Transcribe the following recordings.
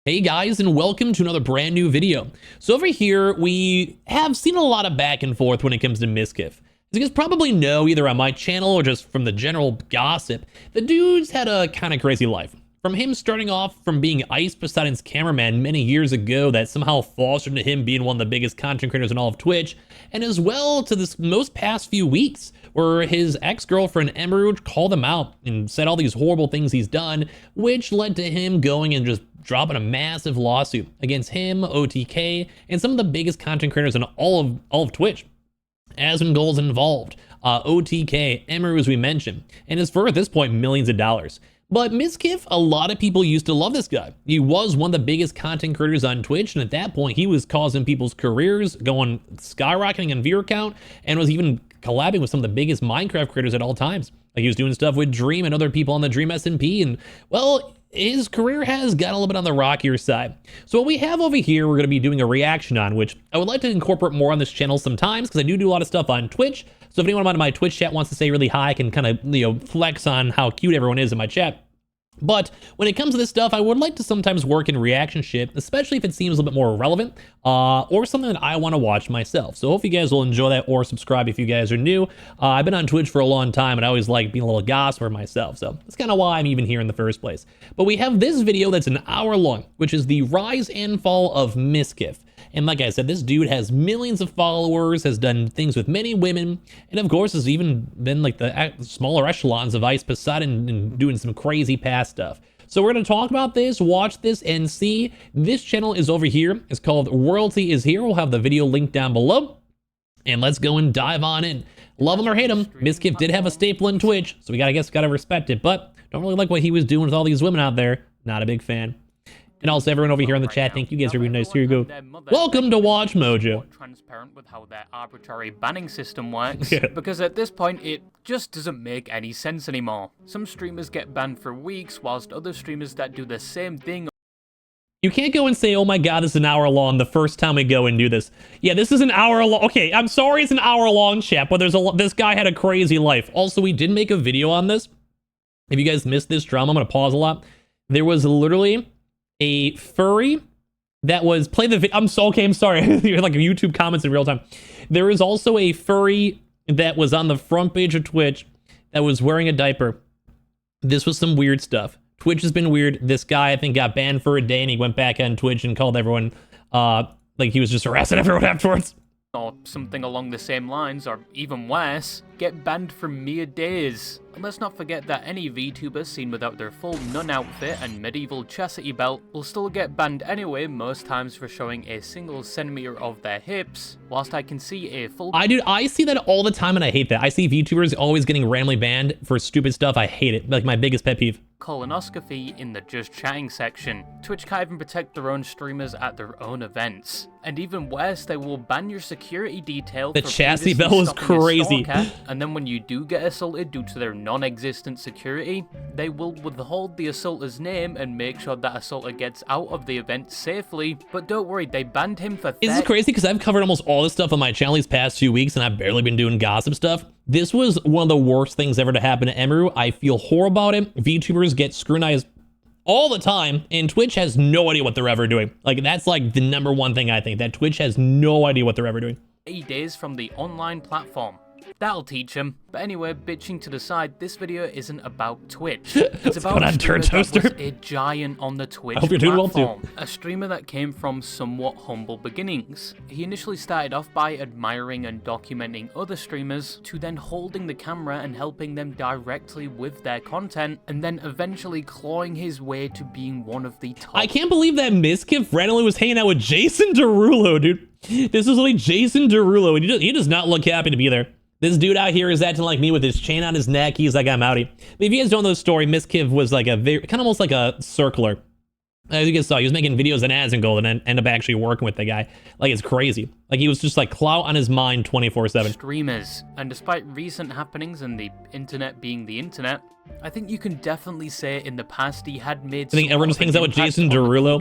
Hey guys, and welcome to another brand new video. So over here, we have seen a lot of back and forth when it comes to Mizkif. As you guys probably know, either on my channel or just from the general gossip, the dude's had a kind of crazy life. From him starting off from being Ice Poseidon's cameraman many years ago that somehow fostered into him being one of the biggest content creators in all of Twitch, and as well to this most past few weeks, where his ex-girlfriend Emerald called him out and said all these horrible things he's done, which led to him going and just dropping a massive lawsuit against him, OTK, and some of the biggest content creators in all of Twitch. Asmongold's involved, OTK, Emeru as we mentioned, and is for at this point millions of dollars. But Mizkif, a lot of people used to love this guy. He was one of the biggest content creators on Twitch, and at that point he was causing people's careers going skyrocketing in viewer count, and was even collabing with some of the biggest Minecraft creators at all times. Like he was doing stuff with Dream and other people on the Dream SMP, and well, his career has got a little bit on the rockier side. So what we have over here, we're going to be doing a reaction on, which I would like to incorporate more on this channel sometimes, because I do a lot of stuff on Twitch. So if anyone on my Twitch chat wants to say really hi, I can kind of, flex on how cute everyone is in my chat. But when it comes to this stuff, I would like to sometimes work in reaction shit, especially if it seems a little bit more relevant, or something that I want to watch myself. So hope you guys will enjoy that, or subscribe if you guys are new. I've been on Twitch for a long time, and I always like being a little gossiper myself, so that's kind of why I'm even here in the first place. But we have this video that's an hour long, which is the rise and fall of Mizkif. And like I said, this dude has millions of followers, has done things with many women, and of course has even been like the smaller echelons of Ice Poseidon and doing some crazy past stuff. So we're going to talk about this, watch this, and see. This channel is over here. It's called Royalty is Here. We'll have the video linked down below. And let's go and dive on in. Love him or hate him, Mizkif did have a staple in Twitch, so we gotta respect it, but don't really like what he was doing with all these women out there. Not a big fan. And also everyone over here in the chat, thank you guys for being nice. Here you go. Welcome to Watch Mojo. Transparent with how their arbitrary banning system works, because at this point it just doesn't make any sense anymore. Some streamers get banned for weeks, whilst other streamers that do the same thing. You can't go and say, oh my god, this is an hour long the first time we go and do this. Yeah, this is an hour long. Okay, I'm sorry it's an hour long, chat, but this guy had a crazy life. Also, we did make a video on this. If you guys missed this drama, I'm gonna pause a lot. There was literally a furry that was I'm sorry. You're like YouTube comments in real time. There is also a furry that was on the front page of Twitch that was wearing a diaper. This was some weird stuff. Twitch has been weird. This guy, I think, got banned for a day, and he went back on Twitch and called everyone like he was just harassing everyone afterwards. Or something along the same lines, or even worse, get banned for mere days. And let's not forget that any VTuber seen without their full nun outfit and medieval chastity belt will still get banned anyway, most times for showing a single centimeter of their hips, whilst I can see a full... I see that all the time, and I hate that. I see VTubers always getting randomly banned for stupid stuff. I hate it. Like, my biggest pet peeve. Colonoscopy in the just chatting section. Twitch can't even protect their own streamers at their own events. And even worse, they will ban your security detail. The chastity belt was crazy. And then when you do get assaulted due to their non-existent security, they will withhold the assaulter's name and make sure that assaulter gets out of the event safely. But don't worry, they banned him for... This is crazy because I've covered almost all this stuff on my channel these past few weeks, and I've barely been doing gossip stuff. This was one of the worst things ever to happen to Emeru. I feel horrible about it. VTubers get scrutinized all the time, and Twitch has no idea what they're ever doing. Like, that's like the number one thing I think, that Twitch has no idea what they're ever doing. 8 days from the online platform. That'll teach him. But anyway, bitching to the side, this video isn't about Twitch. It's about a streamer that was a giant on the Twitch platform. A streamer that came from somewhat humble beginnings. He initially started off by admiring and documenting other streamers, to then holding the camera and helping them directly with their content, and then eventually clawing his way to being one of the top. I can't believe that Mizkif randomly was hanging out with Jason Derulo, dude. This is like Jason Derulo, and he does not look happy to be there. This dude out here is acting like me with his chain on his neck. He's like, I'm outie. But if you guys don't know the story, Mizkif was like a very, kind of almost like a circler. As you guys saw, he was making videos on Asmongold and ended up actually working with the guy. Like, it's crazy. Like he was just like clout on his mind 24/7. Streamers. And despite recent happenings and the internet being the internet, I think you can definitely say in the past he had made. I think everyone just hangs out with Jason Derulo.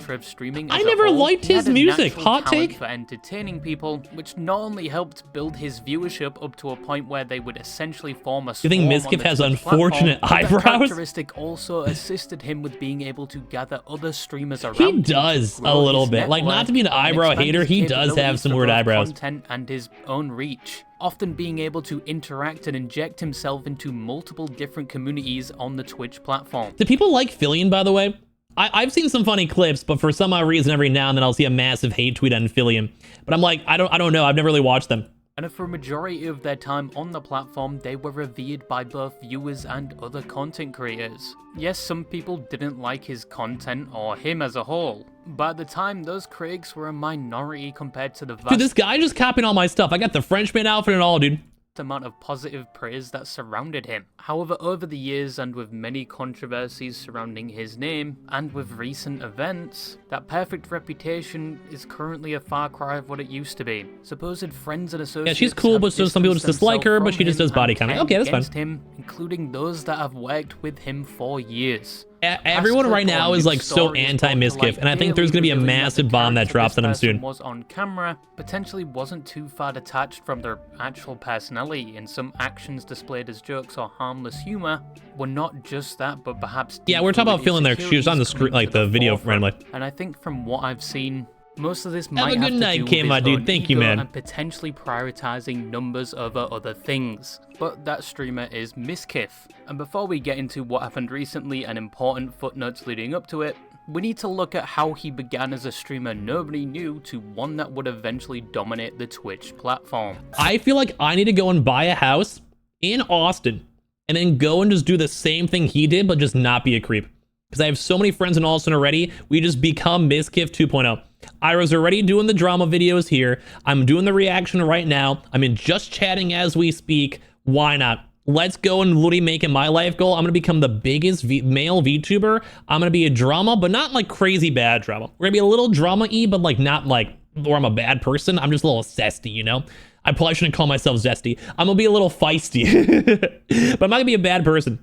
I never liked his music. Hot take. For entertaining people, which not only helped build his viewership up to a point where they would essentially form a. You think Mizkif has unfortunate eyebrows? That characteristic also assisted him with being able to gather other streamers around. He does a little bit. Like, not to be an eyebrow hater, he does have some weird eyebrows. Content and his own reach. Often being able to interact and inject himself into multiple different communities on the Twitch platform. Do people like Fillion, by the way? I've seen some funny clips, but for some odd reason, every now and then I'll see a massive hate tweet on Fillion. But I'm like, I don't know. I've never really watched them. And for a majority of their time on the platform, they were revered by both viewers and other content creators. Yes, some people didn't like his content or him as a whole, but at the time, those critics were a minority compared to the vast. Dude, this guy just copying all my stuff. I got the Frenchman outfit and all, dude. Amount of positive praise that surrounded him. However, over the years and with many controversies surrounding his name and with recent events, that perfect reputation is currently a far cry of what it used to be. Supposed friends and associates. Yeah, she's cool, but some people just dislike her, but she just does body comment. Okay, that's fine. Him, including those that have worked with him for years. Everyone right now is like so anti-Mizkif, and I think there's gonna be a massive bomb that drops on him soon. Was on camera, potentially wasn't too far detached from their actual personality, and some actions displayed as jokes or harmless humor were not just that, but perhaps. Yeah, we're talking about feeling there. She was on the screen, like the video randomly. And I think from what I've seen, most of this might have a good night, Kim, my dude. Thank you, man. And potentially prioritizing numbers over other things. But that streamer is Mizkif. And before we get into what happened recently and important footnotes leading up to it, we need to look at how he began as a streamer nobody knew to one that would eventually dominate the Twitch platform. I feel like I need to go and buy a house in Austin and then go and just do the same thing he did, but just not be a creep. Because I have so many friends in Austin already. We just become Mizkif 2.0. Ira's already doing the drama videos here. I'm doing the reaction right now. I'm in just chatting as we speak. Why not? Let's go and literally make it my life goal. I'm going to become the biggest male VTuber. I'm going to be a drama, but not like crazy bad drama. We're going to be a little drama-y, but like not like, or I'm a bad person. I'm just a little zesty, you know? I probably shouldn't call myself zesty. I'm going to be a little feisty, but I'm not going to be a bad person.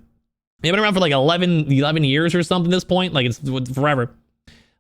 I've been around for like 11 years or something at this point. Like, it's forever.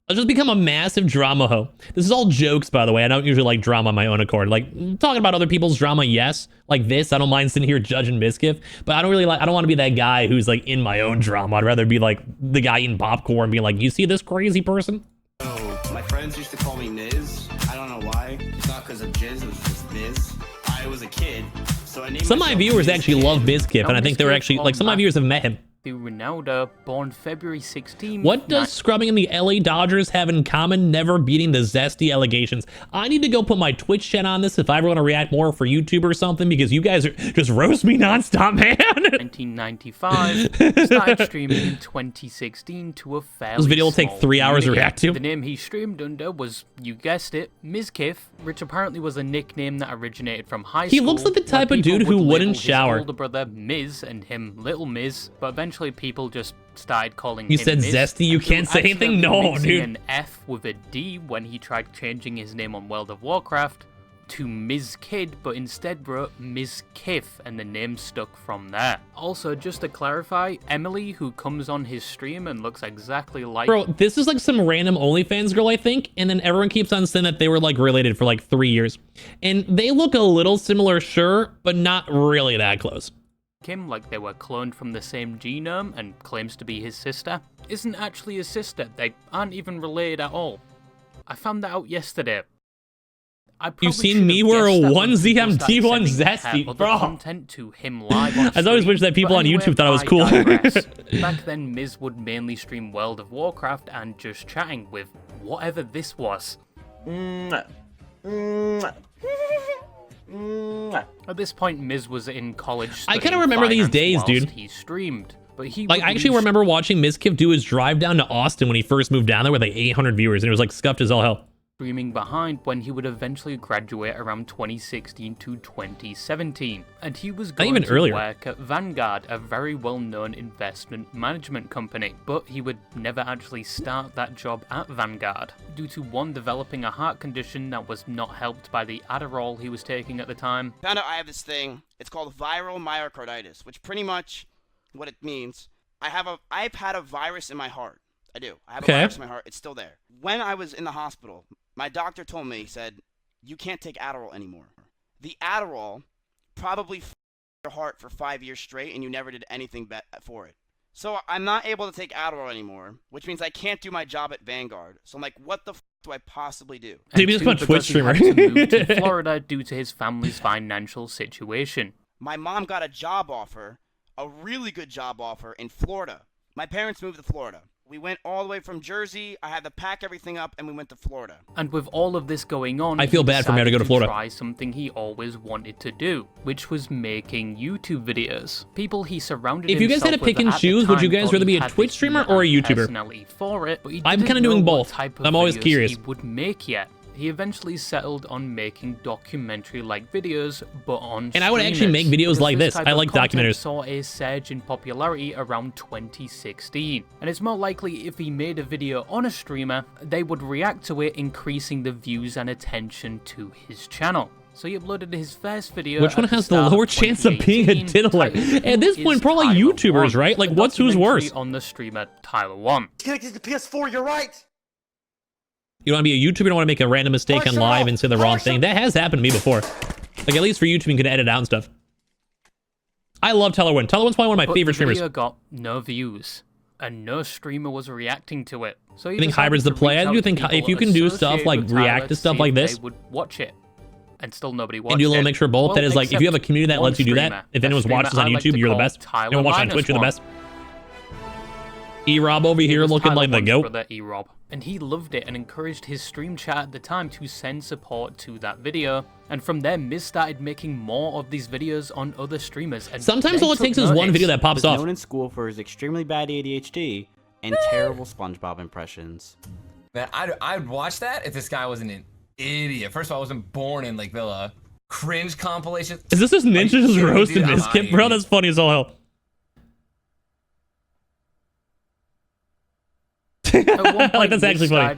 Let's just become a massive drama hoe. This is all jokes, by the way. I don't usually like drama on my own accord. Like, talking about other people's drama, yes. Like this, I don't mind sitting here judging Mizkif. But I don't want to be that guy who's like in my own drama. I'd rather be like the guy eating popcorn being like, you see this crazy person? Oh, my friends used to call me Miz. I don't know why. It's not because of jizz, it was just Miz. I was a kid, so I named some of my viewers actually love Mizkif, and I think they're actually, like, some of my viewers have met him. Ronaldo, born February 16th. What does scrubbing in the LA Dodgers have in common? Never beating the zesty allegations. I need to go put my Twitch chat on this if I ever want to react more for YouTube or something, because you guys are just roast me nonstop, man. 1995, started streaming in 2016 to a fairly This video will take 3 hours to react to. The name he streamed under was, you guessed it, Mizkif, which apparently was a nickname that originated from high school. He looks like the type of dude who wouldn't shower. His older brother Miz and him Little Miz, but eventually people just started calling him You said Miz, zesty, you can't say anything? No, dude. An F with a D when he tried changing his name on World of Warcraft to Mizkid, but instead wrote Mizkif, and the name stuck from there. Also, just to clarify, Emily, who comes on his stream and looks exactly like... Bro, this is like some random OnlyFans girl, I think, and then everyone keeps on saying that they were like related for like 3 years. And they look a little similar, sure, but not really that close. Kim, like they were cloned from the same genome and claims to be his sister, isn't actually his sister. They aren't even related at all. I found that out yesterday. You've seen me wear a onesie? I'm T1 zesty, bro. Content to him live on I always wish that people on YouTube thought I was cool. Back then, Miz would mainly stream World of Warcraft and just chatting with whatever this was. At this point, Miz was in college. I kind of remember these days, dude. He streamed, but he like I actually remember watching Mizkif do his drive down to Austin when he first moved down there with like 800 viewers, and it was like scuffed as all hell. streaming behind when he would eventually graduate around 2016 to 2017, and he was going to work at Vanguard, a very well-known investment management company, but he would never actually start that job at Vanguard due to one, developing a heart condition that was not helped by the Adderall he was taking at the time. Found out I have this thing, it's called viral myocarditis, which pretty much what it means, I've had a virus in my heart. I do. I have a virus in my heart. It's still there. When I was in the hospital, my doctor told me, he said, you can't take Adderall anymore. The Adderall probably f***ed your heart for 5 years straight, and you never did anything for it. So I'm not able to take Adderall anymore, which means I can't do my job at Vanguard. So I'm like, what the f*** do I possibly do? Maybe he's a Twitch streamer. He had to move to Florida due to his family's financial situation. My mom got a job offer, a really good job offer in Florida. My parents moved to Florida. We went all the way from Jersey. I had to pack everything up, and we went to Florida. And with all of this going on, I feel bad for me to go to Florida. Try something he always wanted to do, which was making YouTube videos. People he surrounded himself with. If you guys had to pick and choose, would you guys rather be a Twitch streamer or a YouTuber? For it, but I'm kind of doing both. I'm always curious. He would make yet. He eventually settled on making documentary-like videos, but on And I would actually make videos like this. I like documentaries. Saw a surge in popularity around 2016, and it's more likely if he made a video on a streamer, they would react to it, increasing the views and attention to his channel. So he uploaded his first video. Which one has the lower chance of being a diddler? At this point, probably YouTubers, right? Like, who's worse? On the streamer Tyler 1. Connected to PS4, you're right. You want to be a YouTuber, you don't want to make a random mistake on live and say the wrong thing. That has happened to me before. Like, at least for YouTube, you can edit out and stuff. I love Tyler 1. Tyler 1's probably one of my favorite streamers. The video got no views, and no streamer was reacting to it. So you think hybrid's the play? I do think if you can do stuff like react to stuff like this, they would watch it, and still nobody watched it. And do a little mixture of both. That is like, if you have a community that lets you do that, if anyone's watching this on YouTube, you're the best. Anyone watching on Twitch, you're the best. E-Rob over here looking like the GOAT. Brother E-Rob. And he loved it and encouraged his stream chat at the time to send support to that video. And from there, Miz started making more of these videos on other streamers. And sometimes all it takes is one video that pops off. He was known in school for his extremely bad ADHD and terrible SpongeBob impressions. Man, I'd watch that if this guy wasn't an idiot. First of all, I wasn't born in Lake Villa. Cringe compilation. Is this Ninja just roasted Mizkif, bro? That's funny as all hell. Like, that's actually funny.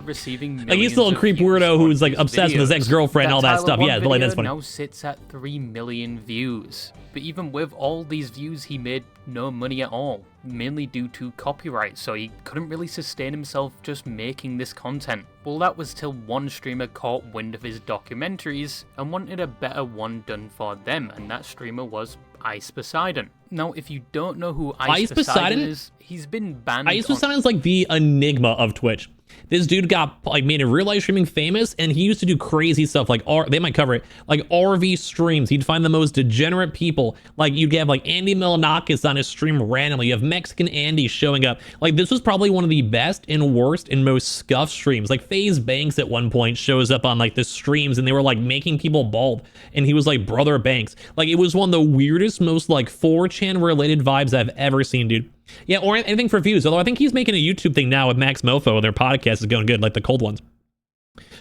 Like, he's still a creep weirdo who's like obsessed with his ex-girlfriend and all that stuff. Yeah, but like, that's funny. Now sits at 3 million views. But even with all these views, he made no money at all, mainly due to copyright, so he couldn't really sustain himself just making this content. Well, that was till one streamer caught wind of his documentaries and wanted a better one done for them, and that streamer was Ice Poseidon. Now, if you don't know who Ice Poseidon is, he's been banned. Ice Poseidon's like the enigma of Twitch. This dude got like made in real life streaming famous, and he used to do crazy stuff like they might cover it, like RV streams. He'd find the most degenerate people. Like, you'd have like Andy Milanakis on his stream randomly. You have Mexican Andy showing up. Like, this was probably one of the best and worst and most scuffed streams. Like, FaZe Banks at one point shows up on like the streams, and they were like making people bald, and he was like Brother Banks. Like, it was one of the weirdest, most like 4chan related vibes I've ever seen, dude. Yeah, or anything for views. Although I think he's making a YouTube thing now with Max Mofo. Their podcast is going good, like the cold ones.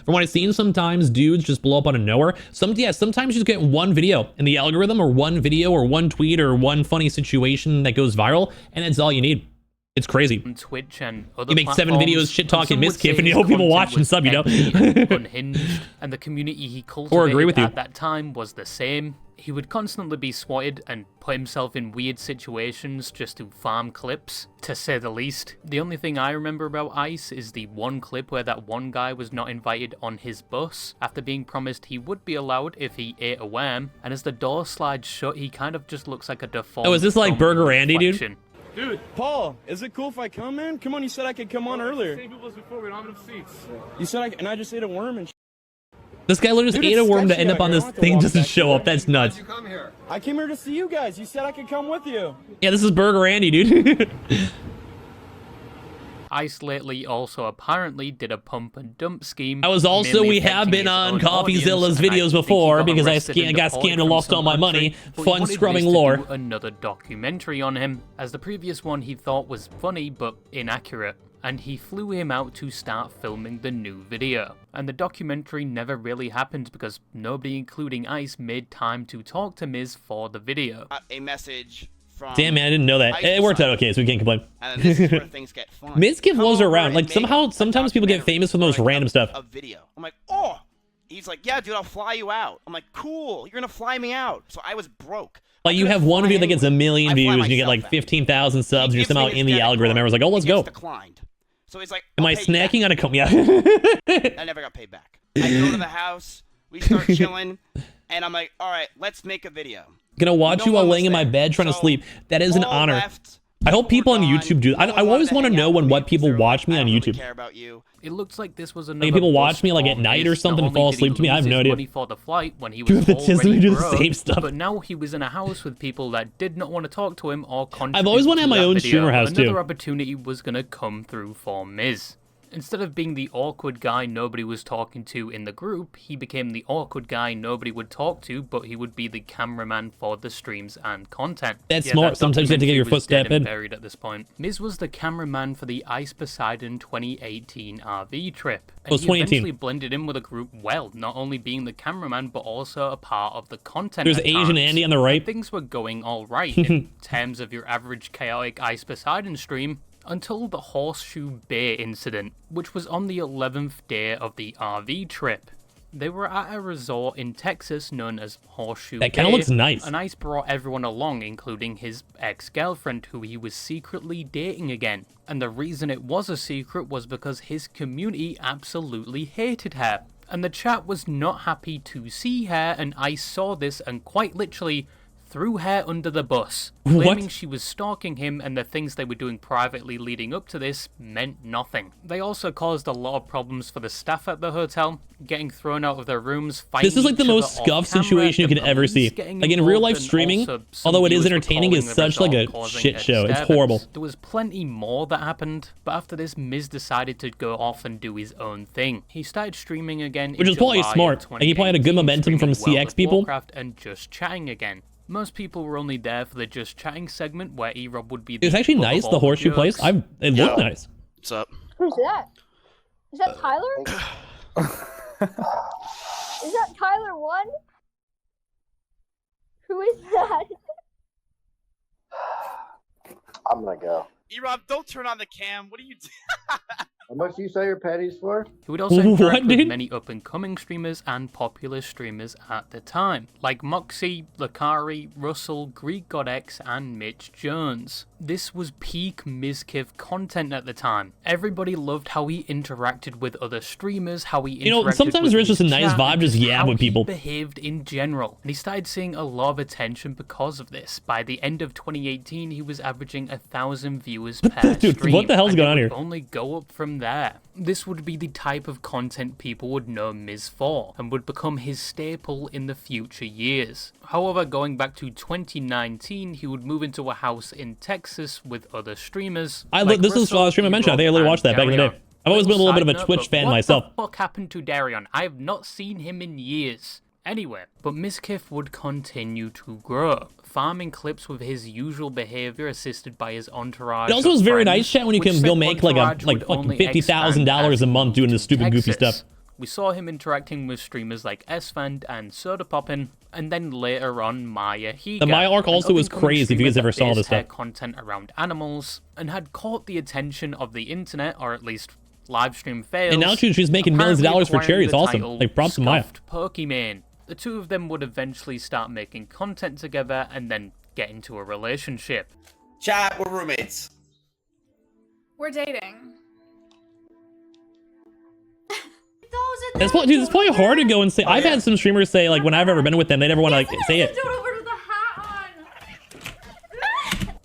From what I've seen, sometimes dudes just blow up out of nowhere. Sometimes you just get one video in the algorithm, or one video, or one tweet, or one funny situation that goes viral, and that's all you need. It's crazy. On Twitch and other you make 7 videos shit talking Mizkif, and you hope people watch and sub, you know. Unhinged, and the community he cultivated at that time was the same. He would constantly be swatted and put himself in weird situations just to farm clips, to say the least. The only thing I remember about Ice is the one clip where that one guy was not invited on his bus after being promised he would be allowed if he ate a worm, and as the door slides shut, he kind of just looks like a deformed. Oh, is this like Burger Andy, dude? Dude, Paul, is it cool if I come, man? Come on, you said I could come on earlier. Same people as before, we don't have enough seats. You said and I just ate a worm and This guy literally just ate a worm to end up on this thing just to show up. That's nuts. Why'd you come here? I came here to see you guys. You said I could come with you. Yeah, this is Burger Andy, dude. Ice lately also apparently did a pump and dump scheme. I was also, we have been on CoffeeZilla's videos before because I got scammed and lost all my money. Fun scrubbing lore. Another documentary on him, as the previous one he thought was funny but inaccurate, and he flew him out to start filming the new video. And the documentary never really happened because nobody, including Ice, made time to talk to Miz for the video. A message from... Damn, man, I didn't know that. It worked out okay, so we can't complain. And this is where things get fun. Mizkif was around. Like, sometimes people get famous for the most random stuff. A video. I'm like, oh! He's like, yeah, dude, I'll fly you out. I'm like, cool, you're gonna fly me out. So I was broke. Like, you have one video that gets 1 million views, and you get like 15,000 subs, and you're somehow in the algorithm. Everyone's like, oh, let's go. Declined. So he's like, am I snacking on a comb? Yeah. I never got paid back. I go to the house, we start chilling, and I'm like, all right, let's make a video. Gonna watch you while laying in my bed trying to sleep. That is an honor. I hope people on YouTube do. I always want to know what people watch me on YouTube. Care about you. It looks like this was another. Like, people watch me like at night or something and fall asleep to me. I have no idea. Money for the flight when he was already broke, but now he was in a house with people that did not want to talk to him or contribute. I've always wanted to have my own streamer house too. Another opportunity was gonna come through for Miz. Instead of being the awkward guy nobody was talking to in the group, he became the awkward guy nobody would talk to, but he would be the cameraman for the streams and content. That's smart. Sometimes you have to get your footstep in. Buried at this point. Miz was the cameraman for the Ice Poseidon 2018 RV trip. And he eventually blended in with the group well, not only being the cameraman, but also a part of the content. There's Asian Andy on the right. Things were going all right in terms of your average chaotic Ice Poseidon stream, until the Horseshoe Bay incident, which was on the 11th day of the RV trip. They were at a resort in Texas known as Horseshoe Bay. That kind of looks nice. And Ice brought everyone along, including his ex-girlfriend, who he was secretly dating again. And the reason it was a secret was because his community absolutely hated her. And the chat was not happy to see her, and Ice saw this and quite literally threw her under the bus, claiming she was stalking him and the things they were doing privately leading up to this meant nothing. They also caused a lot of problems for the staff at the hotel, getting thrown out of their rooms, fighting. This is like the most scuffed situation you could ever see. Like in real life streaming, although it is entertaining, it's such like a shit show. It's horrible. There was plenty more that happened, but after this, Miz decided to go off and do his own thing. He started streaming again, which is probably smart. Like, he probably had a good momentum from CX people. Warcraft and just chatting again. Most people were only there for the just chatting segment where E-Rob would be. It was actually nice, the horseshoe place. It looked nice. What's up? Who's that? Is that Tyler? Is that Tyler 1? Who is that? I'm gonna go. E-Rob, don't turn on the cam. What are you doing? How much do you sell your patties for? He would also interact with many up-and-coming streamers and popular streamers at the time, like Moxie, Lakari, Russell, Greek GodX, and Mitch Jones. This was peak Mizkif content at the time. Everybody loved how he interacted with other streamers, how he interacted sometimes there's just a nice vibe, just yab with people. How he behaved in general. And he started seeing a lot of attention because of this. By the end of 2018, he was averaging 1,000 viewers per stream. What the hell's going on here? Only go up from there. This would be the type of content people would know Miz for, and would become his staple in the future years. However, going back to 2019, he would move into a house in Texas with other streamers. This is the stream I mentioned. I think I literally watched that back in the day. I've always been a little bit of a Twitch fan myself. What the fuck happened to Darion? I have not seen him in years. Anyway, but Mizkif would continue to grow, farming clips with his usual behavior assisted by his entourage. It also was very nice, chat, when you can go make like $50,000 a month doing this stupid goofy stuff. We saw him interacting with streamers like Svend and Soda Poppin', and then later on Maya Higa. The Maya arc also was crazy if you guys ever saw this stuff. Content around animals, and had caught the attention of the internet, or at least live stream fails. And now she's making millions of dollars for charity. It's awesome. Like, props to Maya. Pokemon. The two of them would eventually start making content together and then get into a relationship. Chat, we're roommates. We're dating. It's probably hard to go and say. I've had some streamers say, like, when I've ever been with them, they never want to, like, say it.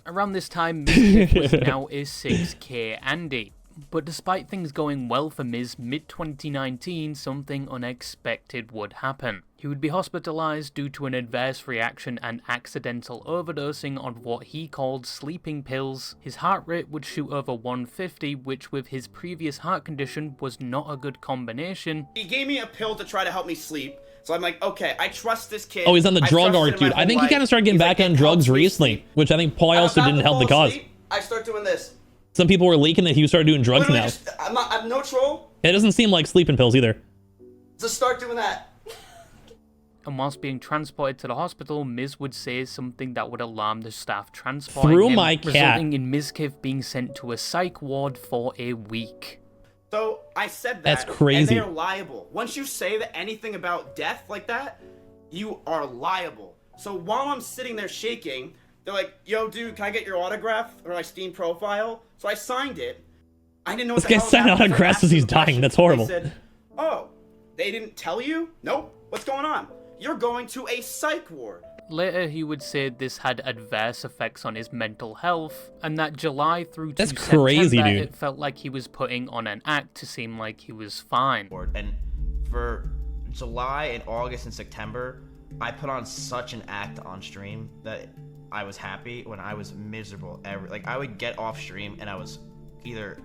Around this time, Mizkif was now a 6K Andy. But despite things going well for Miz, mid-2019, something unexpected would happen. He would be hospitalized due to an adverse reaction and accidental overdosing on what he called sleeping pills. His heart rate would shoot over 150, which with his previous heart condition was not a good combination. He gave me a pill to try to help me sleep. So I'm like, okay, I trust this kid. Oh, he's on the drug arc, dude. I think he kind of started getting back on drugs recently, which I think probably also didn't help the cause. I start doing this. Some people were leaking that he started doing drugs now. I'm no troll. It doesn't seem like sleeping pills either. Just start doing that. And whilst being transported to the hospital, Miz would say something that would alarm the staff transporting Through him, my cat. resulting in Mizkif being sent to a psych ward for a week. So I said that. That's crazy. And they're liable. Once you say that anything about death like that, you are liable. So while I'm sitting there shaking, they're like, yo, dude, can I get your autograph or my Steam profile? So I signed it. I didn't know what This guy's signing autographs as he's dying. That's horrible. They said, oh, they didn't tell you? Nope. What's going on? You're going to a psych ward. Later, he would say this had adverse effects on his mental health, and that July through to That's crazy, September, dude. it felt like he was putting on an act to seem like he was fine. And for July and August and September, I put on such an act on stream that I was happy when I was miserable. Like, I would get off stream and I was either...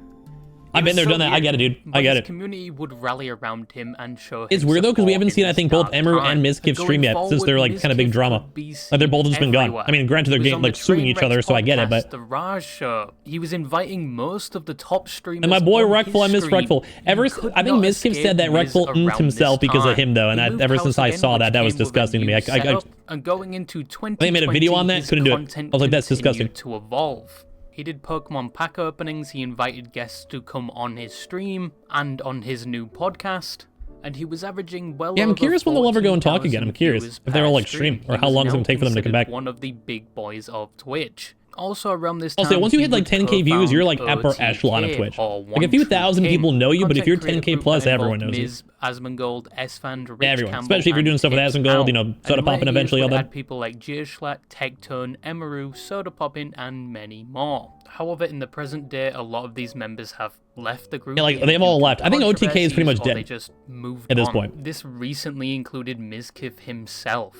I've been there, done that. I get it, dude. I get it. The community would rally around him and show him It's weird though, because we haven't support seen, in I think, this both dark Emeru time. and Mizkif Going stream yet, since they're like forward, kind of big Mizkif drama. would be Like they're both just been gone. everywhere. I mean, granted, they're He was getting on like the suing each other, Trainwreck so I get it. podcast, But the Raj show. He was inviting most of the top streamers. and my boy on Reckful, I his miss stream. Reckful. You could I think not Mizkif escape said that Miz Reckful around himself this because of time. him though, and He moved ever house since I again, saw that, which that was came with a disgusting to me. new I setup, and going into 2020, they made a video on that, his couldn't do it. content I was like, that's continued disgusting. to evolve. He did Pokemon pack openings, he invited guests to come on his stream and on his new podcast, and he was averaging well Yeah, I'm over curious when they'll ever go and talk again. 14,000 I'm curious viewers if they're all per like stream, or He how was long it's now gonna take for them to come considered back. one of the big boys of Twitch. Also around this I'll time, say once you he hit like would 10k views, you're like co-found upper echelon of OTK, Twitch. or Like a few One True thousand King, people know you, but if you're content 10k creator plus, that everyone involved knows you. Miz, Asmongold, Esfand, Rich Everyone, Campbell, especially if you're doing and stuff with Pips Asmongold, you Out. know, Soda And Poppin' later eventually, years all would that. add people like Gearschlat, Tectone, Emeru, Soda Poppin', and many more. However, in the present day, a lot of these members have left the group. Yeah, like, either they've all due to left. I think OTK is pretty much controversies or dead They just moved at this on. point. This recently included Mizkif himself.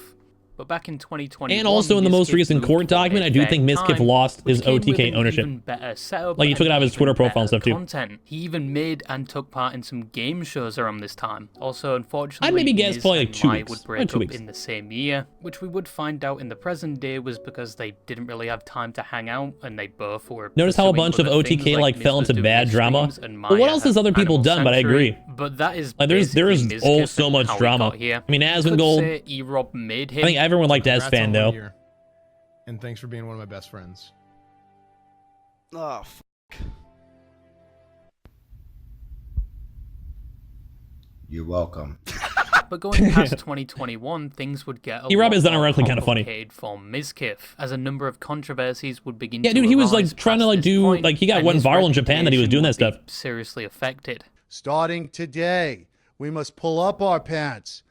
But back in 2021, And also in the most Mizkif recent moved court for a document, I do fair think Mizkif time, lost which his came with OTK an ownership. even better setup Like, he took it and out of his even Twitter profile and better stuff, too. content. He even made and took part in some game shows around this time. Also, unfortunately, I'd maybe guess Miz probably like and 2 Mai weeks. would Or break 2 up weeks. in the same year, which we would find out in the present day was because they didn't really have time to hang out, and they both were. Notice how a pursuing bunch of other things, OTK like Miz fell was into doing bad his drama. streams and But what Maya else has had other people Animal done? But I Sanctuary. agree. But that is Like, there's basically oh Mizkif so and much how he drama. got here. I mean, You could Asmongold. say E-Rob made him. I think everyone liked Congrats Asfan on though. 1 year. And thanks for being one of my best friends. Oh, You're welcome. But going past 2021, things would get a E-Rob lot is more unironically kinda funny. complicated for Mizkif, as a number of controversies would begin Yeah, to dude, he was arise like trying to past like this do point, like he got and one his viral in Japan that he was doing that reputation stuff. would be seriously affected. Starting today, we must pull up our pants,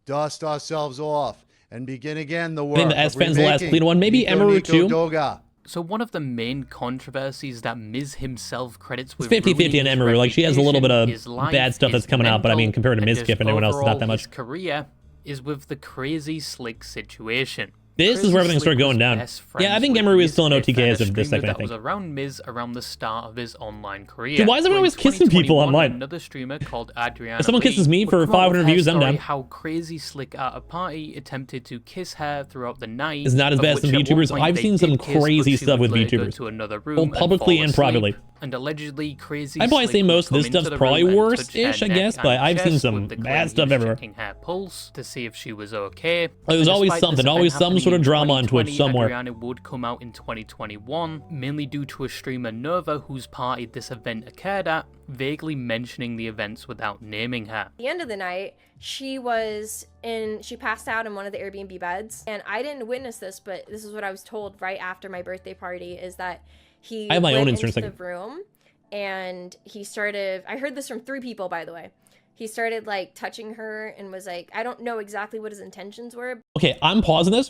dust ourselves off, and begin again the work I think the of S-Fan's the last remaking clean one. Maybe Nico Emeru Nico too. Doga. So one of the main controversies that Miz himself credits with 50-50 on ruining his Emeru. Like, she has a little bit of reputation, his life, bad stuff his that's coming out, but I mean, mental, compared to and Mizkif just and everyone else, it's not that overall much. his career is with the Crazy Slick situation. This is Crazy where everything Slick started going was down. best Yeah, I friends think with Emeru is still in Mizkif, OTK and as a of this streamer second, I that was think. around Miz around the start of his online career. Dude, why is everyone But in always kissing people 2021, online? Another streamer called Adriana If someone Lee kisses me would for come out with 500 her views, I'm story down. How Crazy Slick at a party attempted to kiss her throughout the night. It's not as of bad as some which at one VTubers. point I've they seen some did kiss, but crazy she stuff would with later go VTubers. to another room Both and publicly fall and asleep. privately. And allegedly, Crazy I'd probably Slick say would most of come this into stuff's the probably room and worse-ish, touch I her guess, neck but and I've seen chest some with the bad crazy stuff everywhere. checking her pulse to see if she was okay. There's And always despite something, this always event some happening sort of in drama on Twitch 2020, somewhere. Adriana would come out in 2021, mainly due to a streamer Nova, whose party this event occurred at, vaguely mentioning the events without naming her. At the end of the night, she passed out in one of the Airbnb beds, and I didn't witness this, but this is what I was told right after my birthday party, is that he I have my own went insurance into second. the room and he started, I heard this from 3 people, by the way. He started like touching her and was like, I don't know exactly what his intentions were. Okay, I'm pausing this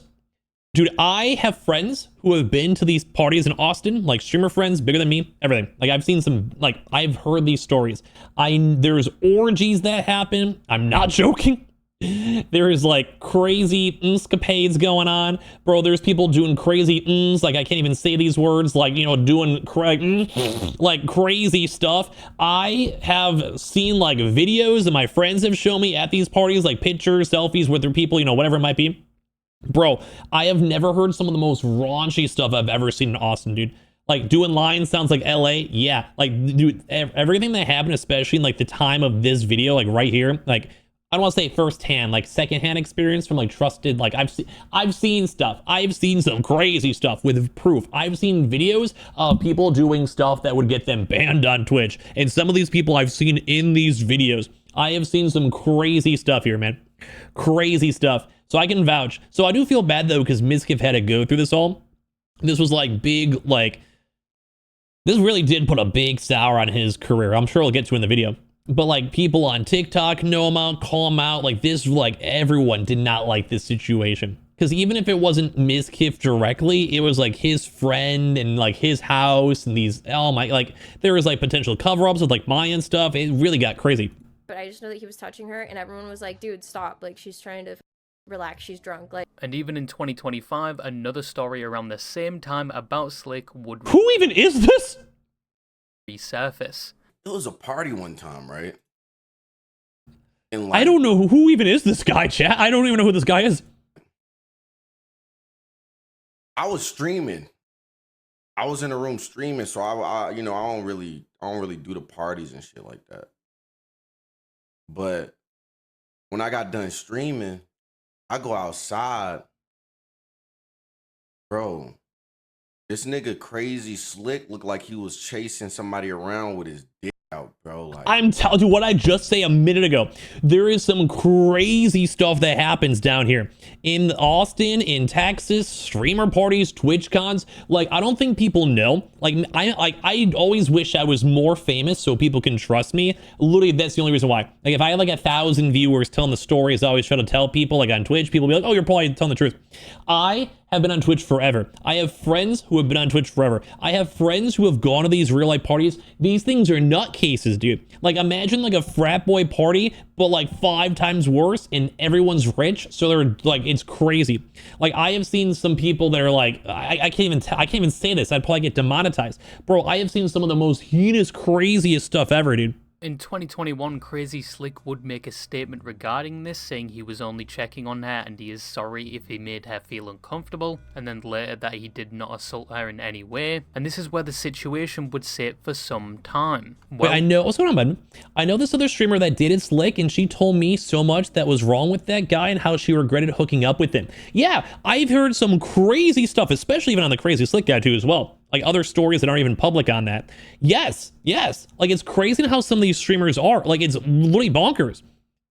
Dude, I have friends who have been to these parties in Austin, like streamer friends, bigger than me, everything. Like I've seen some, like I've heard these stories. There's orgies that happen. I'm not joking. There's like crazy escapades going on. Bro, there's people doing crazy like I can't even say these words, like, you know, doing like crazy stuff. I have seen like videos that my friends have shown me at these parties, like pictures, selfies with their people, you know, whatever it might be. Bro, I have never heard some of the most raunchy stuff I've ever seen in Austin, dude. Like, doing lines sounds like LA. Yeah, like, dude, everything that happened, especially in, like, the time of this video, like, right here, like, I don't want to say firsthand, like, secondhand experience from, like, trusted, like, I've seen stuff. I've seen some crazy stuff with proof. I've seen videos of people doing stuff that would get them banned on Twitch. And some of these people I've seen in these videos, I have seen some crazy stuff here, man. Crazy stuff. So I can vouch. So I do feel bad though, because Mizkif had to go through this all. This was like big, like, this really did put a big sour on his career. I'm sure I'll get to in the video. But like people on TikTok know him out, call him out. Like this, like everyone did not like this situation. Because even if it wasn't Mizkif directly, it was like his friend and like his house and these, oh my, like there was like potential cover-ups with like Maya and stuff. It really got crazy. But I just know that he was touching her and everyone was like, dude, stop. Like she's trying to relax, she's drunk. Like, and even in 2025, another story around the same time about Slick would who even is this? Resurface. It was a party one time, right? And I don't know who even is this guy, chat. I don't even know who this guy is. I was streaming. I was in the room streaming, so I you know, I don't really do the parties and shit like that. But when I got done streaming, I go outside, bro. This nigga Crazy Slick looked like he was chasing somebody around with his dick out, bro. Like, I'm telling you what I just say a minute ago. There is some crazy stuff that happens down here in Austin, in Texas, streamer parties, Twitch cons. Like, I don't think people know. Like, I always wish I was more famous so people can trust me. Literally, that's the only reason why. Like, if I had like 1,000 viewers telling the stories I always try to tell people, like on Twitch, people be like, oh, you're probably telling the truth. I have been on Twitch forever. I have friends who have been on Twitch forever. I have friends who have gone to these real life parties. These things are nutcases, dude. Like, imagine like a frat boy party, but like 5 times worse, and everyone's rich. So they're like, it's crazy. Like, I have seen some people that are like, I can't even say this. I'd probably get demonetized. Bro, I have seen some of the most heinous, craziest stuff ever, dude. In 2021, Crazy Slick would make a statement regarding this, saying he was only checking on her and he is sorry if he made her feel uncomfortable, and then later that he did not assault her in any way. And this is where the situation would sit for some time. Well, wait, I know, what's going on, bud? I know this other streamer that dated Slick, and she told me so much that was wrong with that guy and how she regretted hooking up with him. Yeah, I've heard some crazy stuff, especially even on the Crazy Slick guy too as well. Like other stories that aren't even public on that. Yes. Like it's crazy how some of these streamers are. Like it's literally bonkers.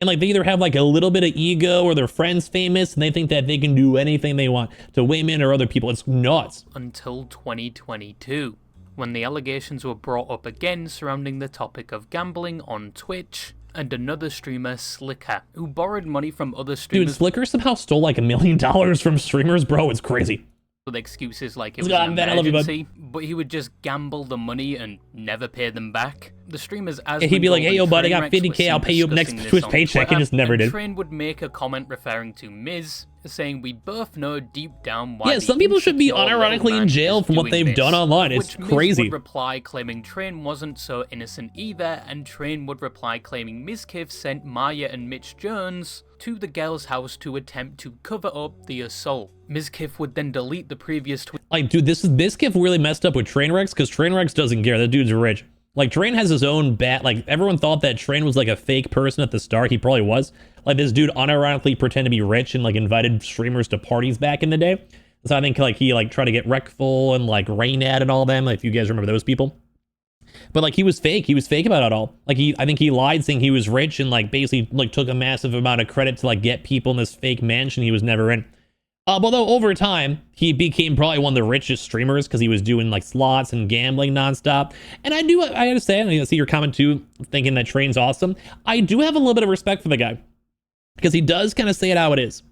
And like they either have like a little bit of ego or their friend's famous and they think that they can do anything they want to women or other people. It's nuts. Until 2022, when the allegations were brought up again surrounding the topic of gambling on Twitch. And another streamer, Slicker, who borrowed money from other streamers. Dude, Slicker somehow stole like $1 million from streamers, bro. It's crazy. With excuses like it was an emergency, but he would just gamble the money and never pay them back. The streamers, as he'd be like, hey yo bud, I got 50K, I'll pay you up next Twitch paycheck. He just never did. Train would make a comment referring to Miz, saying we both know deep down why. Yeah, some people should be unironically in jail from what they've done online. It's crazy. Miz would reply claiming Train wasn't so innocent either, and Train would reply claiming Mizkif sent Maya and Mitch Jones to the girl's house to attempt to cover up the assault. Mizkif would then delete the previous tweet. Like, dude, Mizkif really messed up with Trainwrecks because Trainwrecks doesn't care. That dude's rich. Like, Train has his own like, everyone thought that Train was like a fake person at the start. He probably was. Like, this dude unironically pretended to be rich and like invited streamers to parties back in the day. So I think like he like tried to get Wreckful and like Rainad and all them, like, if you guys remember those people. But like he was fake about it all. Like I think he lied saying he was rich and like basically like took a massive amount of credit to like get people in this fake mansion he was never in. Although over time he became probably one of the richest streamers because he was doing like slots and gambling nonstop. And I understand. I see your comment too, thinking that Train's awesome. I do have a little bit of respect for the guy because he does kind of say it how it is.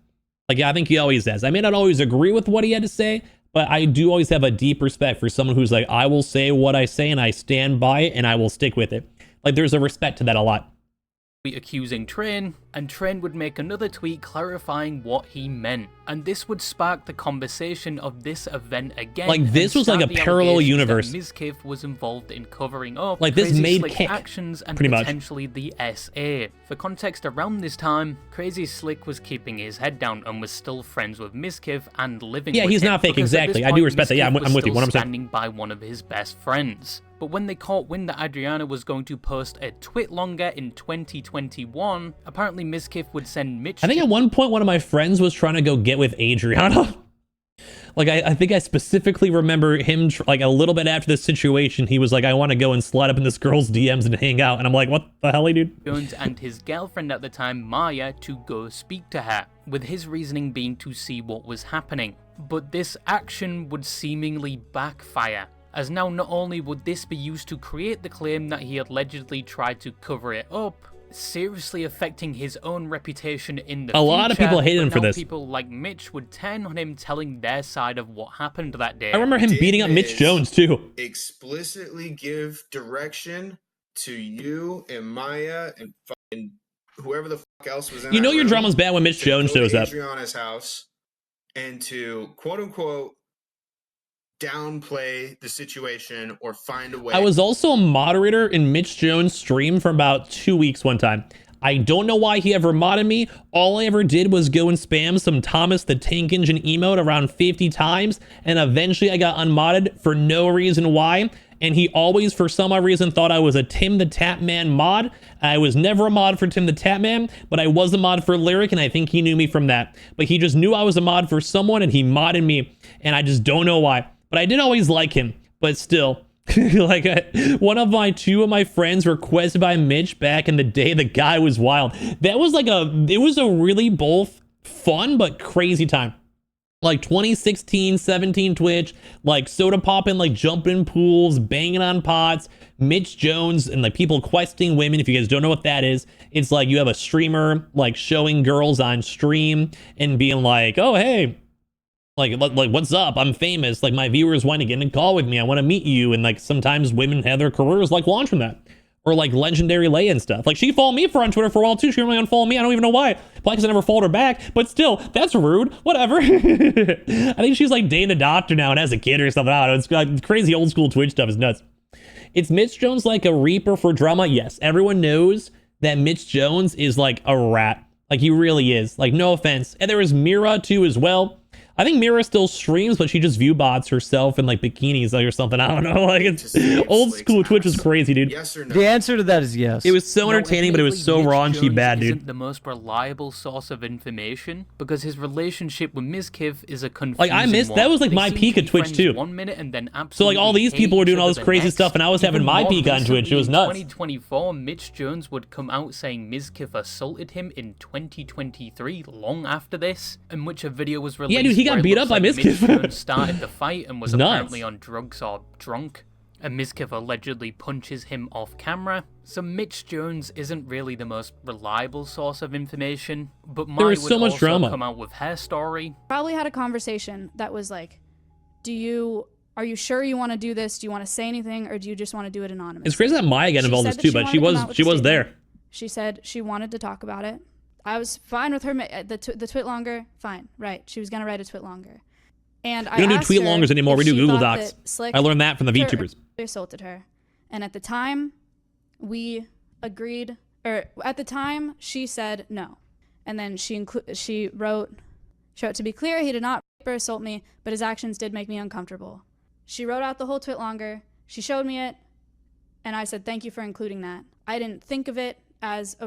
Like, yeah, I think he always does. I may not always agree with what he had to say, but I do always have a deep respect for someone who's like, I will say what I say and I stand by it and I will stick with it. Like, there's a respect to that a lot. Accusing Train, and Train would make another tweet clarifying what he meant, and this would spark the conversation of this event again. Like, this was like a parallel universe. Mizkif was involved in covering up like this Crazy made Slick Kick, actions and pretty much. potentially the SA. For context, around this time, Crazy Slick was keeping his head down and was still friends with Mizkif and living with him. Yeah, he's not fake, exactly. I do respect that. Yeah, I'm with you, 100%. Standing by one of his best friends. But when they caught wind that Adriana was going to post a twit longer in 2021, apparently Mizkif would send Mitch. I think at one point one of my friends was trying to go get with Adriana. Like, I think I specifically remember him, like, a little bit after this situation, he was like, I want to go and slide up in this girl's DMs and hang out. And I'm like, what the hell, dude? Jones and his girlfriend at the time, Maya, to go speak to her, with his reasoning being to see what was happening. But this action would seemingly backfire, as now not only would this be used to create the claim that he allegedly tried to cover it up, seriously affecting his own reputation in the future. A lot of people hated him for this. People like Mitch would turn on him telling their side of what happened that day. I remember him beating up Mitch Jones too. Explicitly give direction to you and Maya and whoever the fuck else was in. You know your drama's bad when Mitch Jones shows up. Adriana's house, and to quote unquote downplay the situation or find a way. I was also a moderator in Mitch Jones' stream for about 2 weeks one time. I don't know why he ever modded me. All I ever did was go and spam some Thomas the Tank Engine emote around 50 times, and eventually I got unmodded for no reason why. And he always, for some odd reason, thought I was a Tim the Tapman mod. I was never a mod for Tim the Tapman, but I was a mod for Lyric, and I think he knew me from that. But he just knew I was a mod for someone, and he modded me, and I just don't know why. But I did always like him, but still. Like, two of my friends requested by Mitch back in the day. The guy was wild. That was like it was a really both fun but crazy time. Like 2016, 17 Twitch, like soda popping, like jumping in pools, banging on pots, Mitch Jones, and like people questing women. If you guys don't know what that is, it's like you have a streamer like showing girls on stream and being like, oh, hey, like what's up? I'm famous. Like, my viewers want to get in a call with me. I want to meet you. And like sometimes women have their careers like launch from that. Or like Legendary Leia and stuff. Like, she followed me on Twitter for a while too. She only unfollowed me. I don't even know why. Probably because I never followed her back. But still, that's rude. Whatever. I think she's like dating a doctor now and has a kid or something. I don't know. It's like crazy old school Twitch stuff is nuts. It's Mitch Jones like a reaper for drama? Yes. Everyone knows that Mitch Jones is like a rat. Like, he really is. Like, no offense. And there was Mira too as well. I think Mira still streams, but she just view bots herself in like bikinis or something. I don't know. Like, it's old school Twitch was crazy, dude. Yes or no? The answer to that is yes. It was so entertaining, but it was so raunchy bad, dude. Isn't the most reliable source of information because his relationship with Mizkif is a confusing like, I missed that was like my peak at Twitch too. 1 minute and then so like all these people were doing all this crazy stuff, and I was having my peak on Twitch. It was nuts. In 2024, Mitch Jones would come out saying Mizkif assaulted him in 2023, long after this, in which a video was released. Yeah, dude, he got beat up by Mizkif. Mitch Jones started the fight and was apparently on drugs or drunk, and Mizkif allegedly punches him off camera. So Mitch Jones isn't really the most reliable source of information, but Maya would so much also drama. come out with her story. Probably had a conversation that was like, are you sure you want to do this? Do you want to say anything, or do you just want to do it anonymous? It's crazy that Maya got involved in this too, but she was there. She said she wanted to talk about it. I was fine with her. The twit longer, fine, right? She was gonna write a twit longer. And we don't do tweet longers anymore. We do Google Docs. I learned that from the VTubers. Assaulted her, and at the time, we agreed. Or at the time, she said no, and then she wrote, to be clear, he did not rape or assault me, but his actions did make me uncomfortable. She wrote out the whole twit longer. She showed me it, and I said thank you for including that. I didn't think of it as a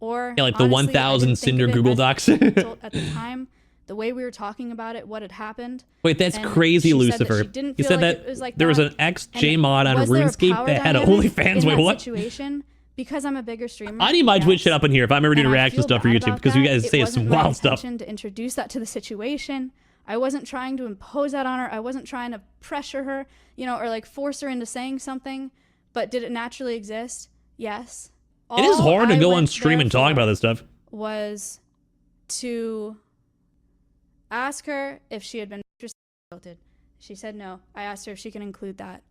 or yeah, like the 1,000 Cinder Google Docs. At the time. The way we were talking about it, what had happened. Wait, that's crazy, Lucifer. You said that there was an ex-J mod on RuneScape that had OnlyFans. Wait, what? Situation, because I'm a bigger streamer. I need my Twitch shit up in here if I'm ever doing reaction stuff for YouTube, because you guys say some wild stuff. To introduce that to the situation, I wasn't trying to impose that on her. I wasn't trying to pressure her, or like force her into saying something. But did it naturally exist? Yes. It is hard to go on stream and talk about this stuff. Was to asked her if she had been assaulted. She said no. I asked her if she can include that.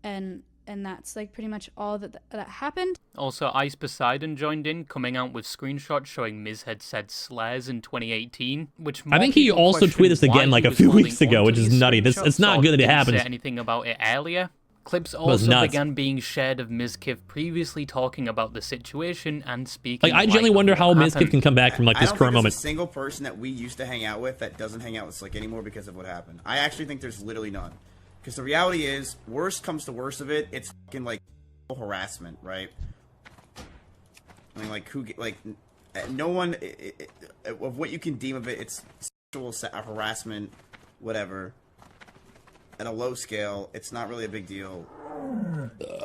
And that's like pretty much all that happened. Also, Ice Poseidon joined in, coming out with screenshots showing Miz had said slurs in 2018, which I think he also tweeted this again like a few weeks ago, which is nutty. It's not good that it happens. Say anything about it earlier. Clips also began being shared of Mizkif previously talking about the situation and speaking. Like, I genuinely wonder how Mizkif can come back from like this current moment. There's a single person that we used to hang out with that doesn't hang out with Slick anymore because of what happened. I actually think there's literally none. Because the reality is, worst comes to worst of it, it's fucking like harassment, right? I mean, like, no one, of what you can deem of it, it's sexual harassment, whatever. At a low scale, it's not really a big deal.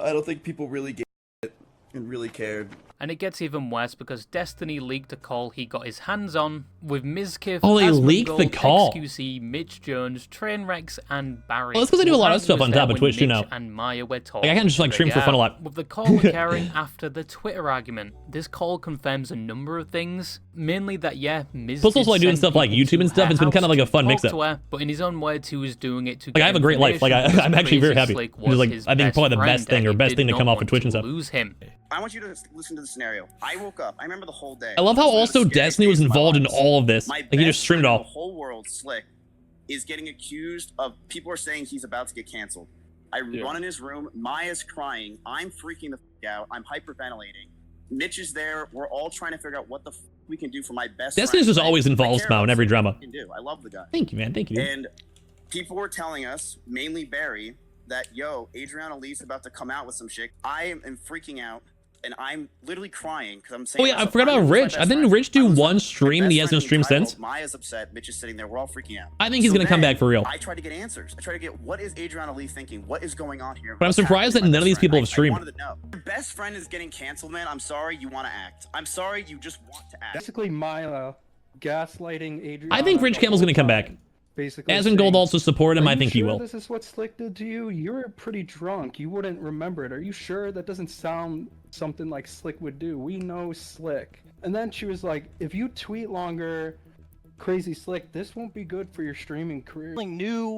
I don't think people really get it and really cared. And it gets even worse because Destiny leaked a call he got his hands on with Mizkif, Oh, they leaked the call. XQC, Mitch Jones, Trainwrecks, and Barry. Well, that's because I do a lot of stuff on top of Twitch too now. Mitch and Maya were talking. Like, I can't just like stream for fun a lot. With the call occurring after the Twitter argument, this call confirms a number of things. Mainly that, yeah, Miz Plus also like doing stuff like YouTube and stuff. It's been kind of like a fun mix-up. But in his own words, he was doing it to like, I have a great life. Like, I'm actually very happy. Slick It's like, I think probably the best thing or best thing to come off of Twitch and stuff. Lose him. I want you to listen to the scenario. I woke up. I remember the whole day. I love how also Destiny was involved in all of this. Like, he just streamed it all. The whole world, Slick, is getting accused of. People are saying he's about to get canceled. I run in his room. Maya's crying. I'm freaking the f out. I'm hyperventilating. Mitch is there. We're all trying to figure out what the f we can do for my best. Destiny's just always involved somehow in every drama. I love the guy. Thank you, man. Thank you. And people were telling us, mainly Barry, that yo, Adriana Lee's about to come out with some shit. I am freaking out. And I'm literally crying because I'm saying. Oh yeah, I forgot about Rich. I didn't Rich do one stream and he has no stream since. Maya's upset. Mitch is sitting there. We're all freaking out. I think he's gonna come back for real. I tried to get answers. I tried to get what is Adriana Lee thinking? What is going on here? But I'm surprised that none of these people have streamed. I wanted to know. Your best friend is getting canceled, man. I'm sorry you want to act. I'm sorry you just want to act. Basically, Maya gaslighting Adriana. I think Rich Camel's gonna come back. Basically, As in Gold also support him, I think he will. This is what Slick did to you. You're pretty drunk. You wouldn't remember it. Are you sure? That doesn't sound something like Slick would do. We know Slick. And then she was like, if you tweet longer, Crazy Slick, this won't be good for your streaming career.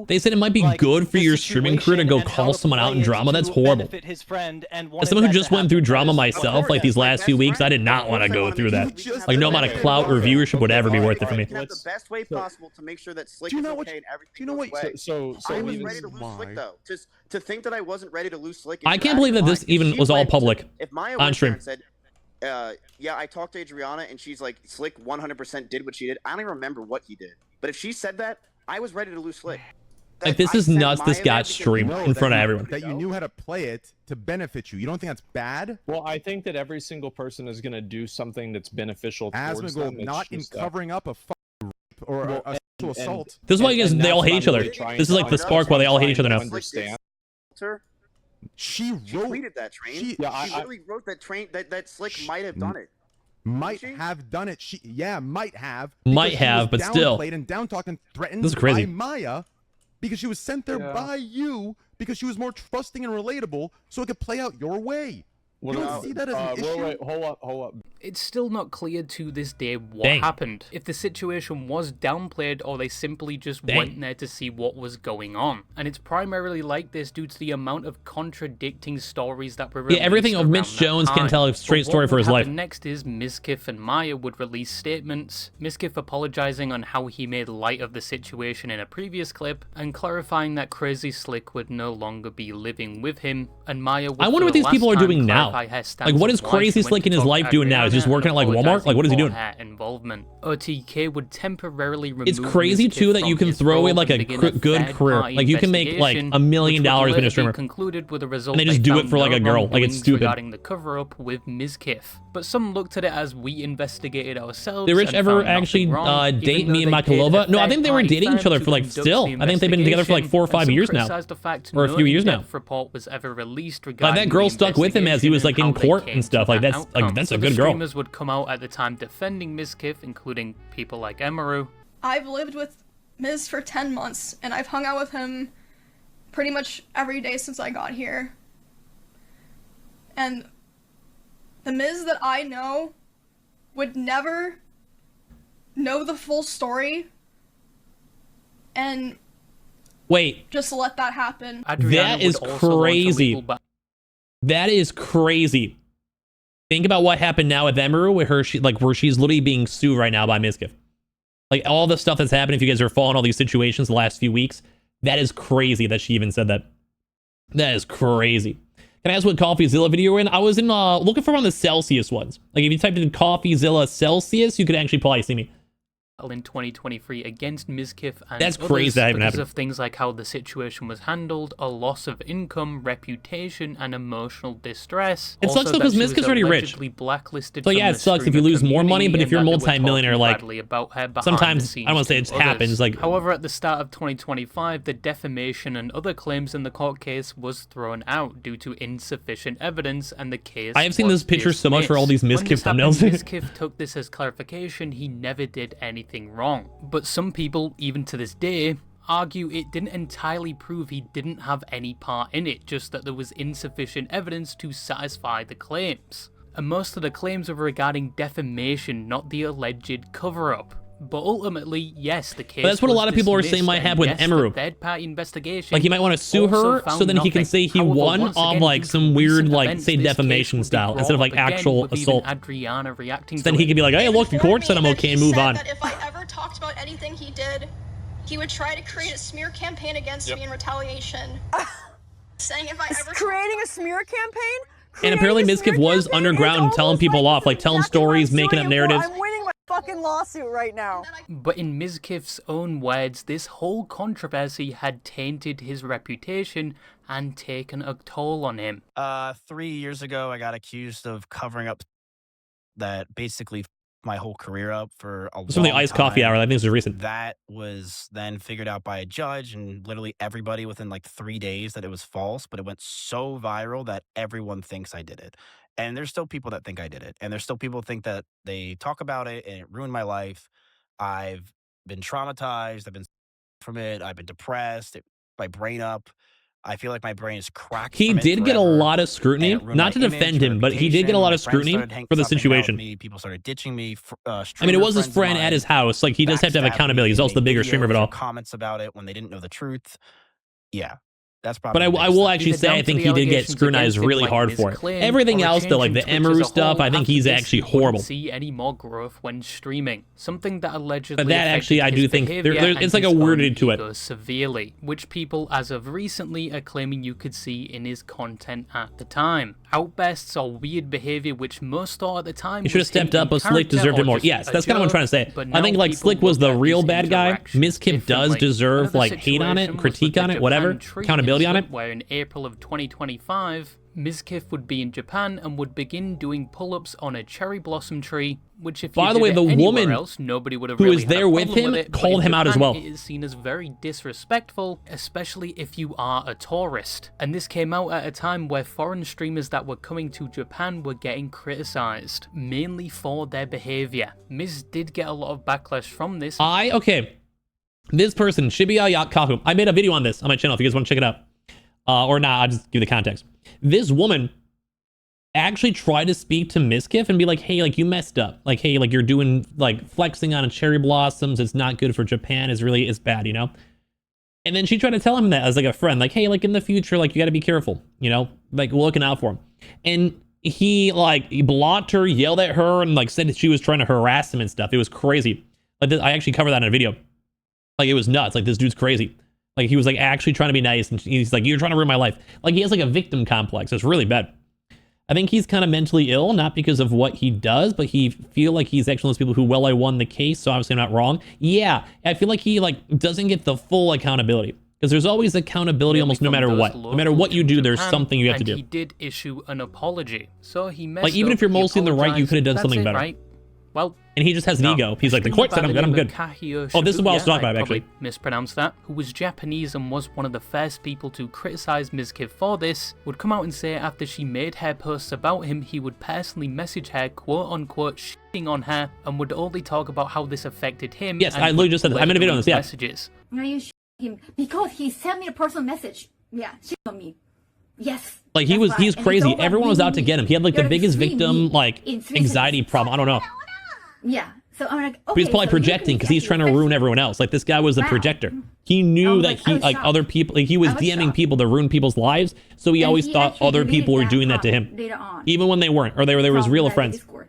They said it might be good for your streaming career to go call someone out in drama. That's horrible. His friend and as someone who just went through drama myself, like these last few weeks, I did not want to go through that. Like no amount of clout or viewership would ever be worth it for me. The best way possible to make sure that Slick is okay and everything. I was ready to lose Slick though. Just to think that I wasn't ready to lose Slick. I can't believe that this even was all public on stream. Said, yeah, I talked to Adriana and she's like, Slick 100% did what she did. I don't even remember what he did. But if she said that, I was ready to lose Slick. Like, this is nuts. This got streamed in front of everyone. That you knew how to play it to benefit you. You don't think that's bad? Well, I think that every single person is going to do something that's beneficial towards them. Not in covering up a rape or a sexual assault. This is why you guys, they all hate each other. This is like the spark why they all hate each other now. She tweeted that Train. She literally wrote that Train that Slick might have done it. Might have done it. She might have. Might have, but still. And down talked and threatened this is crazy. By Maya because she was sent there by you because she was more trusting and relatable so it could play out your way. You don't see that as an issue? Wait, hold up. It's still not clear to this day what happened. If the situation was downplayed or they simply just went there to see what was going on. And it's primarily like this due to the amount of contradicting stories that were released. Yeah, everything of Mitch Jones can tell a straight story for his life. Next is Mizkif and Maya would release statements. Mizkif apologizing on how he made light of the situation in a previous clip and clarifying that Crazy Slick would no longer be living with him. And Maya would, I wonder what these people are doing now. Like, what is Crazy Slick in his life doing now? Is he just working at like Walmart? Like, what is he doing? Involvement. OTK would temporarily remove. It's crazy too that you can throw in like a good career. Like, you can make like $1 million being a streamer. Concluded with a result and they just do it for like a girl. Like, it's stupid. Regarding the cover-up with Mizkif, but some looked at it as we investigated ourselves. Did Rich ever actually date me and Makalova? No, I think they were dating each other for like still. I think they've been together for like 4 or 5 years now, or a few years now. Report was ever released like that girl stuck with him as he was like in court and stuff. Like that's a good girl. Streamers would come out at the time defending Mizkif, including people like Emaru. I've lived with Miz for 10 months, and I've hung out with him pretty much every day since I got here. And the Miz that I know would never know the full story and wait, just let that happen. That is crazy. That is crazy. Think about what happened now with Emeru, where she's literally being sued right now by Mizkif. Like all the stuff that's happened, if you guys are following all these situations the last few weeks, that is crazy that she even said that. That is crazy. Can I ask what CoffeeZilla video you're in? I was in looking for one of the Celsius ones. Like if you typed in CoffeeZilla Celsius, you could actually probably see me. In 2023 against Mizkif and that's others crazy that even because happened. of things like how the situation was handled, a loss of income, reputation, and emotional distress. It sucks though because Mizkif's already rich. Blacklisted so yeah, it sucks if you lose more money, but if you're a multi-millionaire, like sometimes I don't want to say it happens. Like, however, at the start of 2025, the defamation and other claims in the court case was thrown out due to insufficient evidence, and the case. I have seen this picture so much for all these Mizkif thumbnails. Mizkif took this as clarification. He never did anything wrong, but some people, even to this day, argue it didn't entirely prove he didn't have any part in it, just that there was insufficient evidence to satisfy the claims. And most of the claims were regarding defamation, not the alleged cover-up. But ultimately, yes, the case. But that's what a lot of people are saying might happen with Emeru. Third-party investigation. Like he might want to sue her, so then he can say he won off like some weird, like say defamation style instead of like actual assault. Adriana reacting. So then he could be like, "Hey, look, the court said I'm okay," and move on. That if I ever talked about anything he did, he would try to create a smear campaign against me in retaliation. Saying if I ever creating a smear campaign. And apparently Mizkif was underground telling people off, like telling stories, making up narratives. I'm winning my fucking lawsuit right now. But in Mizkif's own words, this whole controversy had tainted his reputation and taken a toll on him. 3 years ago, I got accused of covering up that basically my whole career up for a long time. From the iced coffee hour, I think this was recent. That was then figured out by a judge and literally everybody within like 3 days that it was false, but it went so viral that everyone thinks I did it. And there's still people that think I did it. And there's still people that think that they talk about it and it ruined my life. I've been traumatized. I've been from it. I've been depressed. My brain up. I feel like my brain is cracked. He did get a lot of scrutiny, not to defend him, but he did get a lot of scrutiny for the situation. People started ditching me. I mean, it was his friend at his house. Like, he does have to have accountability. He's also the bigger streamer of it all. Comments about it when they didn't know the truth. Yeah. That's but I will actually say I think he did get scrutinized really hard for it. Everything else, though, like the Emeru stuff, I think he's actually horrible. See any more growth when streaming, something that allegedly. But that actually, I do think it's like a worded to it severely, which people as of recently are claiming you could see in his content at the time. Outbursts or weird behavior, which most thought at the time he should have stepped up, but Slick deserved it more. Yes, that's kind of what I'm trying to say. I think like Slick was the real bad guy. Mizkif does deserve like hate on it, critique on it, whatever, accountability on it. Where in April of 2025, Mizkif would be in Japan and would begin doing pull-ups on a cherry blossom tree, which if by the way, the woman else, nobody would have who really was there with him called him out as well. It is seen as very disrespectful, especially if you are a tourist. And this came out at a time where foreign streamers that were coming to Japan were getting criticized, mainly for their behavior. Miz did get a lot of backlash from this. This person, Shibuya Yakaku, I made a video on this on my channel if you guys want to check it out. Or not, I'll just give the context. This woman actually tried to speak to Mizkif and be like, hey, like, you messed up. Like, hey, like, you're doing, like, flexing on cherry blossoms. It's not good for Japan. It's bad, you know? And then she tried to tell him that as, like, a friend. Like, hey, like, in the future, like, you got to be careful, you know? Like, looking out for him. And he blocked her, yelled at her, and, like, said that she was trying to harass him and stuff. It was crazy. Like, I actually covered that in a video. Like, it was nuts. Like, this dude's crazy. Like, he was, like, actually trying to be nice, and he's like, you're trying to ruin my life. Like, he has, like, a victim complex. It's really bad. I think he's kind of mentally ill, not because of what he does, but he feel like he's actually one of those people who, well, I won the case, so obviously I'm not wrong. Yeah, I feel like he, like, doesn't get the full accountability. Because there's always accountability almost no matter what. No matter what you do, there's something you have to do. He did issue an apology. So he messed like, even if you're mostly in the right, you could have done something better. Right? Well, and he just has an ego. He's like, the court said I'm good. Oh, this is what I was talking about, actually. Mispronounced that. Who was Japanese and was one of the first people to criticize Mizkif for this, would come out and say after she made her posts about him, he would personally message her, quote-unquote, shitting on her, and would only talk about how this affected him. Yes, I literally just said that. I made a video on this, yeah. Messages. Are you him? Because he sent me a personal message. Yeah, shit on me. Yes. Like, he's crazy. Everyone was out to get him. He had, like, the biggest victim, like, anxiety problem. I don't know. Yeah. So I'm like, okay, But he's probably so you projecting because can he's trying to ruin everyone else. Like this guy was a Wow. projector. He knew that he like other people. Like, he was DMing people to ruin people's lives. So he And always he thought actually other deleted people were that doing that to comment him, later on even when they weren't, or they were his from real the friends. Discord.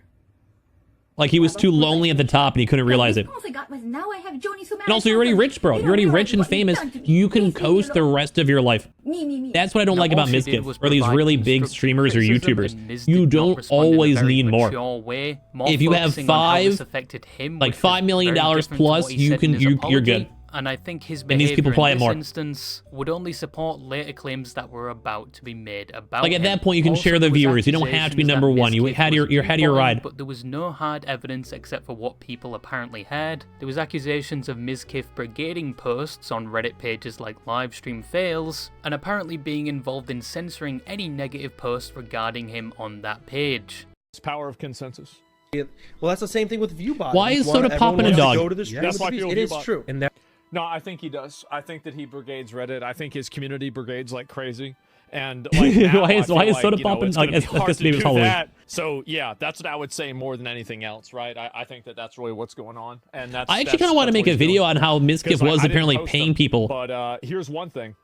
Like he was too lonely at the top and he couldn't realize it. Also got was now I have Joni so mad And also, you're already rich, bro. You're already rich and famous. You can coast the rest of your life. Me. That's what I don't like about all she did Mizkif was or these provide really big constructive streamers or criticism, YouTubers. and Miz You did not don't respond in a always very need more. mature way, more If you have focusing on how this five, affected him, like which was $5 million very different to plus, what he you said in can his you're apology. good. And I think his And these people behavior probably in have this more. instance would only support later claims that were about to be made about Like at him. that point, you can Also, share the there was viewers. You don't have to be accusations number that one. You Mizkif had was your had your viewpoint, ride. But there was no hard evidence except for what people apparently heard. There was accusations of Mizkif brigading posts on Reddit pages like Livestream Fails, and apparently being involved in censoring any negative posts regarding him on that page. It's power of consensus. Well, that's the same thing with Viewbot. Why is Soda popping a dog? That's why people It is Viewbot. true. And No, I think he does. I think that he brigades Reddit. I think his community brigades like crazy. And like now, Why is I feel Soda like, you know, popping? it's Like, gonna be it's hard this to name is do Halloween. that. So yeah, that's what I would say more than anything else, right? I think that that's really what's going on, and that's. I actually kind of want to make a video on how Mizkif was I didn't apparently post paying them, people. But here's one thing.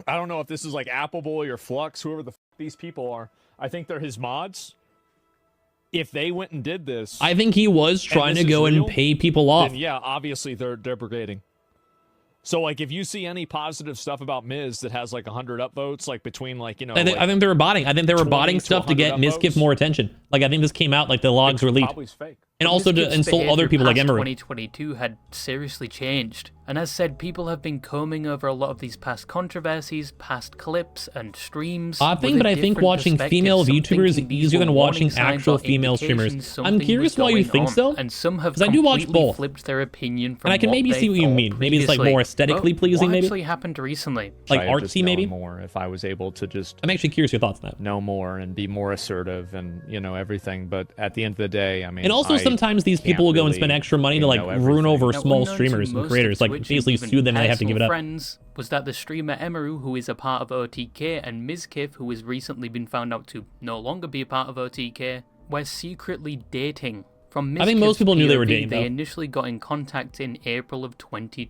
I don't know if this is like Appleboy or Flux, whoever the f these people are. I think they're his mods. If they went and did this, I think he was and trying this to is go real, and pay people off. then yeah, obviously they're brigading. So like if you see any positive stuff about Miz that has like 100 upvotes, like between like, you know, I think they were botting. I think they were 20 botting to stuff to get 100 Mizkif upvotes. more attention. Like I think this came out like the logs were leaked. Probably fake. And also to Mizkif's insult other behavior people like past Emery. 2022 had seriously changed. And as said, people have been combing over a lot of these past controversies, past clips, and streams. Odd thing, but I think watching female VTubers is easier than watching actual female streamers. I'm curious why you think so. And some have Because I do watch completely both. flipped their opinion from And I can what maybe they see what you thought mean. Maybe it's like previously. more aesthetically But pleasing, what maybe? actually happened recently? Like I had just artsy, maybe? known more if I was able to just. I'm actually curious your thoughts on that. Know more and be more assertive and you know everything. But at the end of the day, I mean. And also sometimes these people will go and spend extra money to like ruin over Now, small unknown to streamers and most of creators. Like Twitch basically and even sue them and they have to personal give it up. Friends was that the streamer Emeru, who is a part of OTK, and Mizkif, who has recently been found out to no longer be a part of OTK, were secretly dating. From I think most Mizkif's people knew they were POV, dating, They though. initially got in contact in April of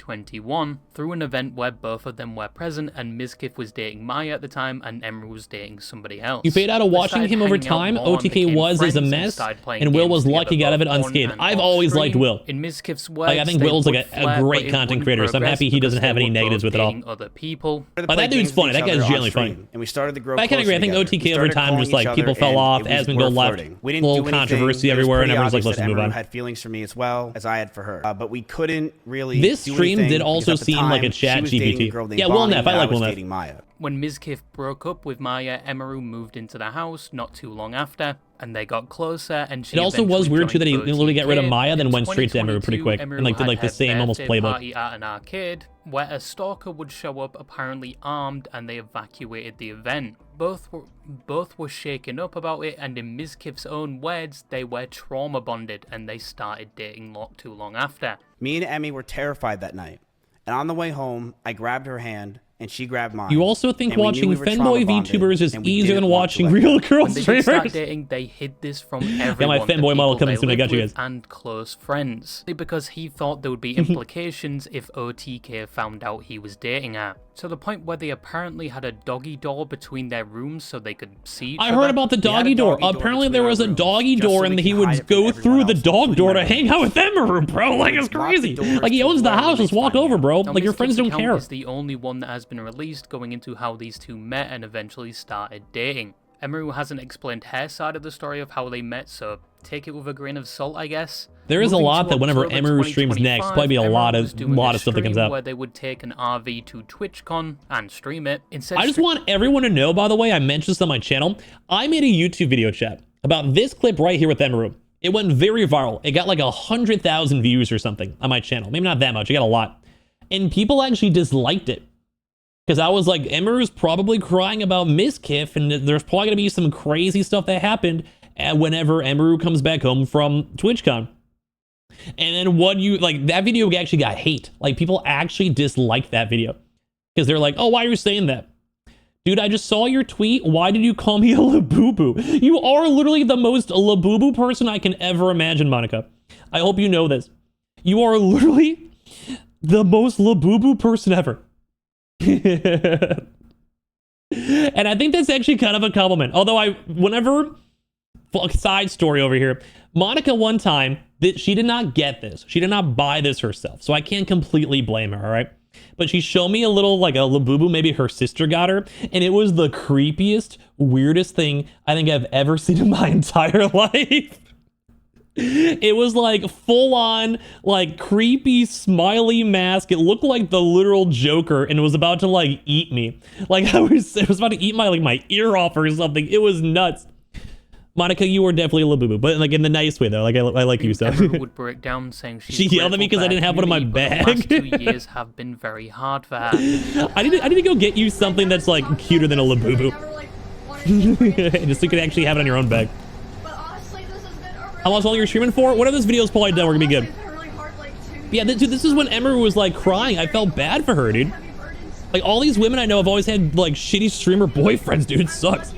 2021 through an event where both of them were present, and Mizkif was dating Maya at the time, and Emeru was dating somebody else. You fade out of They watching started him over hanging out time. more and OTK became was as a friends mess, started playing and Will games was together lucky got out of it both on unscathed. and I've off always liked stream. Will. In Mizkif's words, Like I think they Will's like would a flirt, great but it content wouldn't creator, so I'm progress happy he doesn't because have they any were negatives both with it all. dating other people. Like that dude's funny. That guy's genuinely funny. And we started to grow But I kind of agree. I think closer together. OTK We over started time calling just like each people other, fell and off. it was Asmon more go left. flirting. We didn't Little do anything. controversy It was everywhere, and pretty everyone's like, obvious let's that move Emeru on. had feelings for me as well as I had for her, but we couldn't really. This do stream anything did also because at the seem like a time, chat she was dating a GPT. girl named Yeah, Will Bonnie, Neff. I and like Will was Neff. dating Maya. When Mizkif broke up with Maya, Emeru moved into the house not too long after, and they got closer, and she It also was eventually weird too that he joined literally got rid of OTK. Maya, then In went straight to Emeru pretty 2022, quick, and Emeru like did had like the her same almost birthday playbook. party at an arcade, where a stalker would show up apparently armed, and they evacuated the event. Both were shaken up about it, and in Mizkif's own words, they were trauma bonded, and they started dating not too long after. Me and Emmy were terrified that night, and on the way home, I grabbed her hand. And she grabbed mine. You also think And we knew watching we were fanboy trauma bonded, VTubers is and we easier didn't than want to watching let real go. girl When they did start streamers? dating, they hid this from everyone. my the fanboy model people coming they soon. I got lived you with guys. And close friends. Because he thought there would be implications if OTK found out he was dating her. To the point where they apparently had a doggy door between their rooms so they could see each I other. heard about the They had a doggy door. doggy door Apparently there between was our a rooms, doggy just door so and we he could would hide it go from through everyone the else, dog door to including hang out with Emeru, bro. Like it's Lock the crazy. doors Like he to owns the whoever house. Just makes walk fun of over, you. bro. Now, Like your Mizkif's friends don't account care. is the only one that has been released going into how these two met and eventually started dating. Emeru hasn't explained her side of the story of how they met, so take it with a grain of salt, I guess. There is a Moving lot to that whenever October Emeru streams next, 2025, probably be a lot Emeru was of doing a stuff that comes stream out. where they would take an RV to TwitchCon and stream it. Instead, I just want everyone to know, by the way, I mentioned this on my channel. I made a YouTube video chat about this clip right here with Emeru. It went very viral. It got like 100,000 views or something on my channel. Maybe not that much. It got a lot. And people actually disliked it. Because I was like, Emeru's probably crying about Mizkif, and there's probably going to be some crazy stuff that happened whenever Emeru comes back home from TwitchCon. And then that video actually got hate. Like, people actually disliked that video. Because they're like, oh, why are you saying that? Dude, I just saw your tweet. Why did you call me a labubu? You are literally the most labubu person I can ever imagine, Monica. I hope you know this. You are literally the most labubu person ever. And I think that's actually kind of a compliment. Although whenever, side story over here, Monica one time, she did not get this. She did not buy this herself. So I can't completely blame her, all right? But she showed me a little, like a labubu, maybe her sister got her. And it was the creepiest, weirdest thing I think I've ever seen in my entire life. It was like full on, like creepy, smiley mask. It looked like the literal Joker and it was about to like eat me. Like it was about to eat my ear off or something. It was nuts. Monica, you were definitely a labubu, but like in the nice way though. Like I like you, so. Emma would break down saying she yelled at me because I didn't have one in my bag. The last 2 years have been very hard for her. I need to go get you something that's like cuter than a labubu. Just so you can actually have it on your own bag. How long you're streaming for? What are those videos probably done? We're gonna be good. Yeah, dude, this is when Emma was like crying. I felt bad for her, dude. Like all these women I know have always had like shitty streamer boyfriends, dude. It sucks.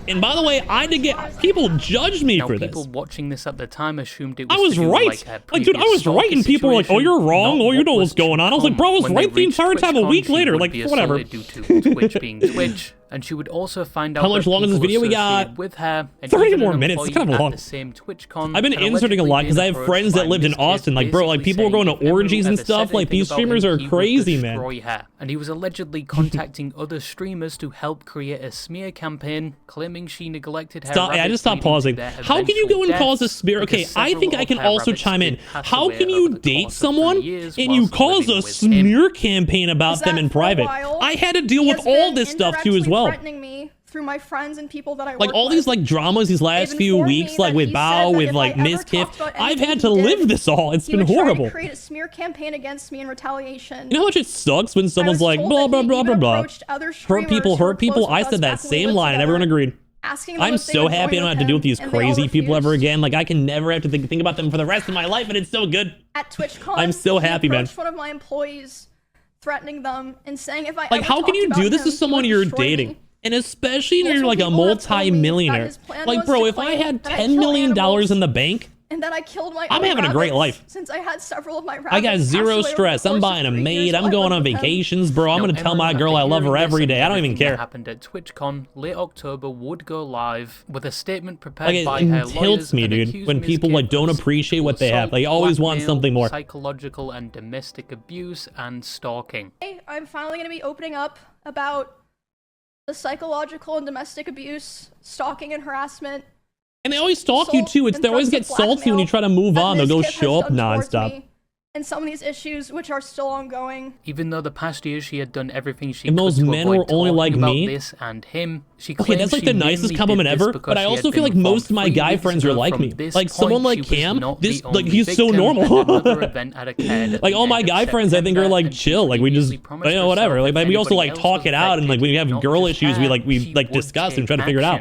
And by the way, I did get people judged me for this. People watching this at the time assumed it was. I was right. Like, dude, I was right, and people were like, "Oh, you're wrong. Oh, you know what's going on." I was like, "Bro, I was right the entire time." A week later, like whatever. Due to Twitch being Twitch, and she would also find out how much long is this video we got? With her, 30 more minutes. It's kind of long. The same TwitchCon I've been inserting a lot because I have friends that lived in Austin. Like, bro, like people were going to orgies and stuff. Like these streamers are crazy, man. Her. And he was allegedly contacting other streamers to help create a smear campaign, claiming she neglected her. Stop! I just stopped pausing. How can you go and cause a smear? Okay, I think I can also chime in. How can you date someone and you cause a smear campaign about them in private? I had to deal with all this stuff too as well. Threatening me through my friends and people that I like all these like dramas these last few weeks, like with Bao, with like Mizkif. I've had to live this all. It's been horrible. Create a smear campaign against me in retaliation. You know how much it sucks when someone's like blah blah blah blah blah. Hurt people. I said that same line and everyone agreed. I'm so happy I don't have to deal with these crazy people ever again. Like I can never have to think about them for the rest of my life, and it's so good. At TwitchCon, I'm so happy, man. One of my employees, threatening them and saying if I like, how can you do this to someone you're dating? And especially when you're like a multi-millionaire. Like, bro, if I had $10 million in the bank, and then I killed my I'm having a great life. Since I had several of my rabbits. I got zero stress. I'm buying a maid. I'm going on vacations, bro. I'm gonna tell my girl I love her every day. I don't even care. That happened at TwitchCon late October would go live with a statement prepared by her lawyers. It tilts me, dude, when people like don't appreciate what they have. They always want something more. Psychological and domestic abuse and stalking. I'm finally gonna be opening up about the psychological and domestic abuse, stalking and harassment. And they always stalk you too. They always get salty when you try to move on. They'll go show up nonstop. And some of these issues, which are still ongoing. Even though the past years she had done everything she could to those men were only like me. This and him, she okay, that's like the nicest compliment ever. But I also feel like most of my guy friends are like me. Like someone like Cam, this like he's so normal. Like all my guy friends, I think are like chill. Like we just, you know, whatever. Like we also like talk it out, and like when we have girl issues, we like discuss and try to figure it out.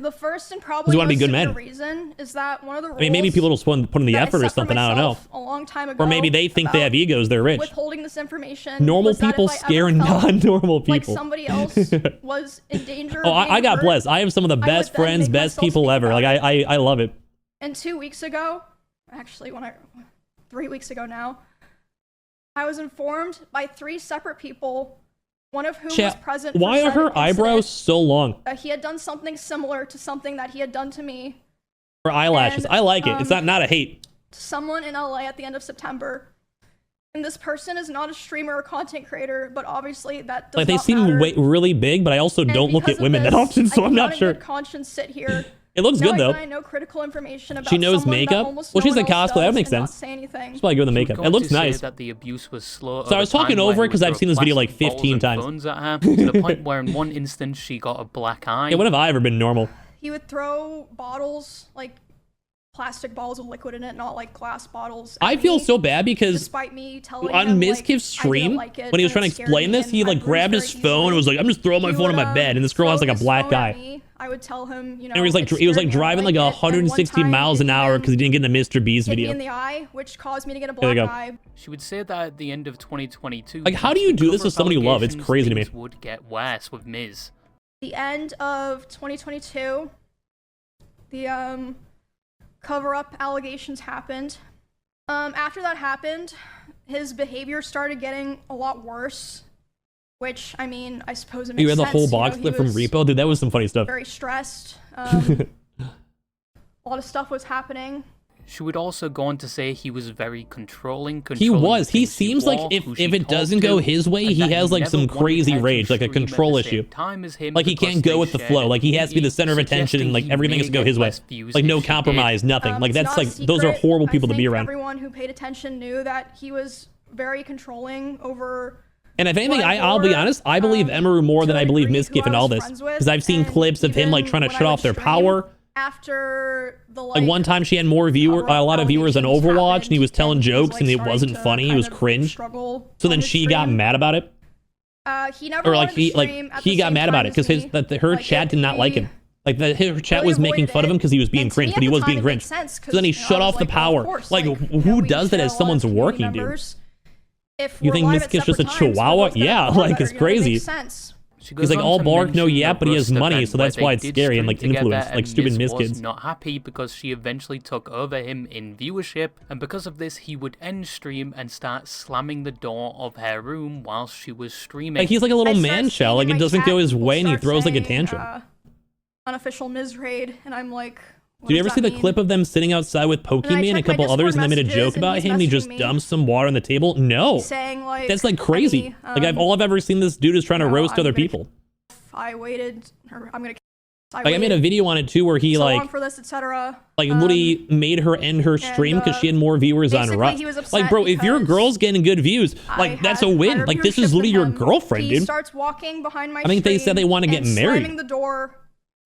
The first and probably want to be good men. Reason is that one of the rules, I mean, maybe people just put in the effort or something. I don't know. A long time ago, or maybe they think they have egos. They're rich. Withholding this information. Normal people scare non-normal people. Like somebody else was in danger. Oh, I got blessed. I have some of the best friends, best people ever. Like I love it. And 2 weeks ago, actually, 3 weeks ago now, I was informed by 3 separate people. One of whom was present. Why are her eyebrows so long? He had done something similar to something that he had done to me. Her eyelashes. I like it. It's not a hate. Someone in LA at the end of September. And this person is not a streamer or content creator, but obviously that does like they not seem matter. really big, but I also don't look at women that often, so I'm not sure. I conscience sit here. It looks good though. I know critical information about she knows makeup. Well, she's a cosplay. That makes sense. She's probably good with the makeup. It looks nice. That the abuse was slow. So I was talking over it because I've seen this video like 15 times. At her, to the point where in one instance she got a black eye. Yeah, when have I ever been normal? He would throw bottles, like plastic bottles of liquid in it, not like glass bottles. I feel so bad because despite me telling on him, Mizkif's stream, like it, when he was and trying it to scared explain me, this, and he I like grabbed bruised his very phone and was like, "I'm just throwing my phone on my bed," and this girl has like a black eye. I would tell him, you know, And he was like driving like 160 miles an hour because he didn't get in the Mr. Beast hit me video. in the eye, which caused me to get a There you black go. eye. She would say that at the end of 2022, Like, how do you do this with somebody you love? It's crazy to me. things would get worse with Miz. The end of 2022, the cover-up allegations happened. After that happened, his behavior started getting a lot worse, which, I mean, I suppose it makes You had the sense. whole You know, box he clip from was Repo, dude. That was some funny stuff. very stressed. A lot of stuff was happening. She would also go on to say he was very controlling. He was. He seems like if it doesn't go his way, he has like some crazy rage, like a control issue. Like he can't go with the flow. Like he has to be the center of attention and like everything has to go his way. Like no compromise, nothing. Like that's like those are horrible people to be around. Everyone who paid attention knew that he was very controlling over. And if anything, I'll be honest, I believe Emeru more than I believe Mizkif in all this. Because I've seen clips of him like trying to shut off their power. After the Like one time she had a lot of viewers on Overwatch and he was telling jokes and it wasn't funny, it was cringe. So then she got mad about it. He never Or like he got mad about it because her chat did not like him. Like her chat was making fun of him because he was being cringe, but he was being cringe. So then he shut off the power. Like who does that as someone's working, dude? You think Mizkif's just a chihuahua? Yeah, like it's crazy. He's like all bark, no yap, but he has money, so that's why it's scary and like influence, like stupid Miz was kids. not happy because she eventually took over him in viewership, and because of this, he would end stream and start slamming the door of her room whilst she was streaming. Like he's like a little man shell, like it doesn't go his way and he throws like a tantrum. Unofficial Miz raid, and I'm like, Did you ever see the clip of them sitting outside with Pokemon and a couple others and they made a joke about him and he just dumps some water on the table? No. saying like, That's like crazy. honey, all I've ever seen this dude is trying to roast other people. I waited, or I'm gonna. I made a video on it too where he so like long for this, etc. literally made her end her stream because she had more viewers on Rust. he was upset Like bro, if your girl's getting good views, like that's a win. Like this is literally your girlfriend, He dude. starts walking behind my I think they said they want to get and married. slamming the door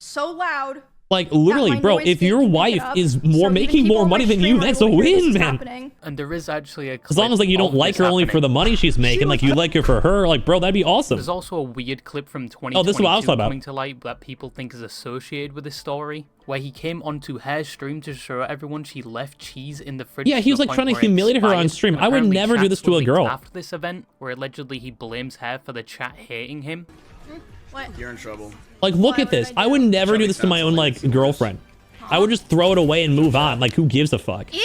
so loud. Like literally, bro, if your wife is making more money than you, that's a win, man. And there is actually a As long as like you don't like her only for the money she's making, like you like her for her, like bro, that'd be awesome. There's also a weird clip from 2022 Oh, this is what I was talking about. coming to light that people think is associated with this story, where he came onto her stream to show everyone she left cheese in the fridge. Yeah, he was like trying to humiliate her on stream. I would never do this to a girl. After this event, where allegedly he blames her for the chat hating him. What? You're in trouble. Like look at this. I would never do this to my own like girlfriend. I would just throw it away and move on. Like who gives a fuck? Ew!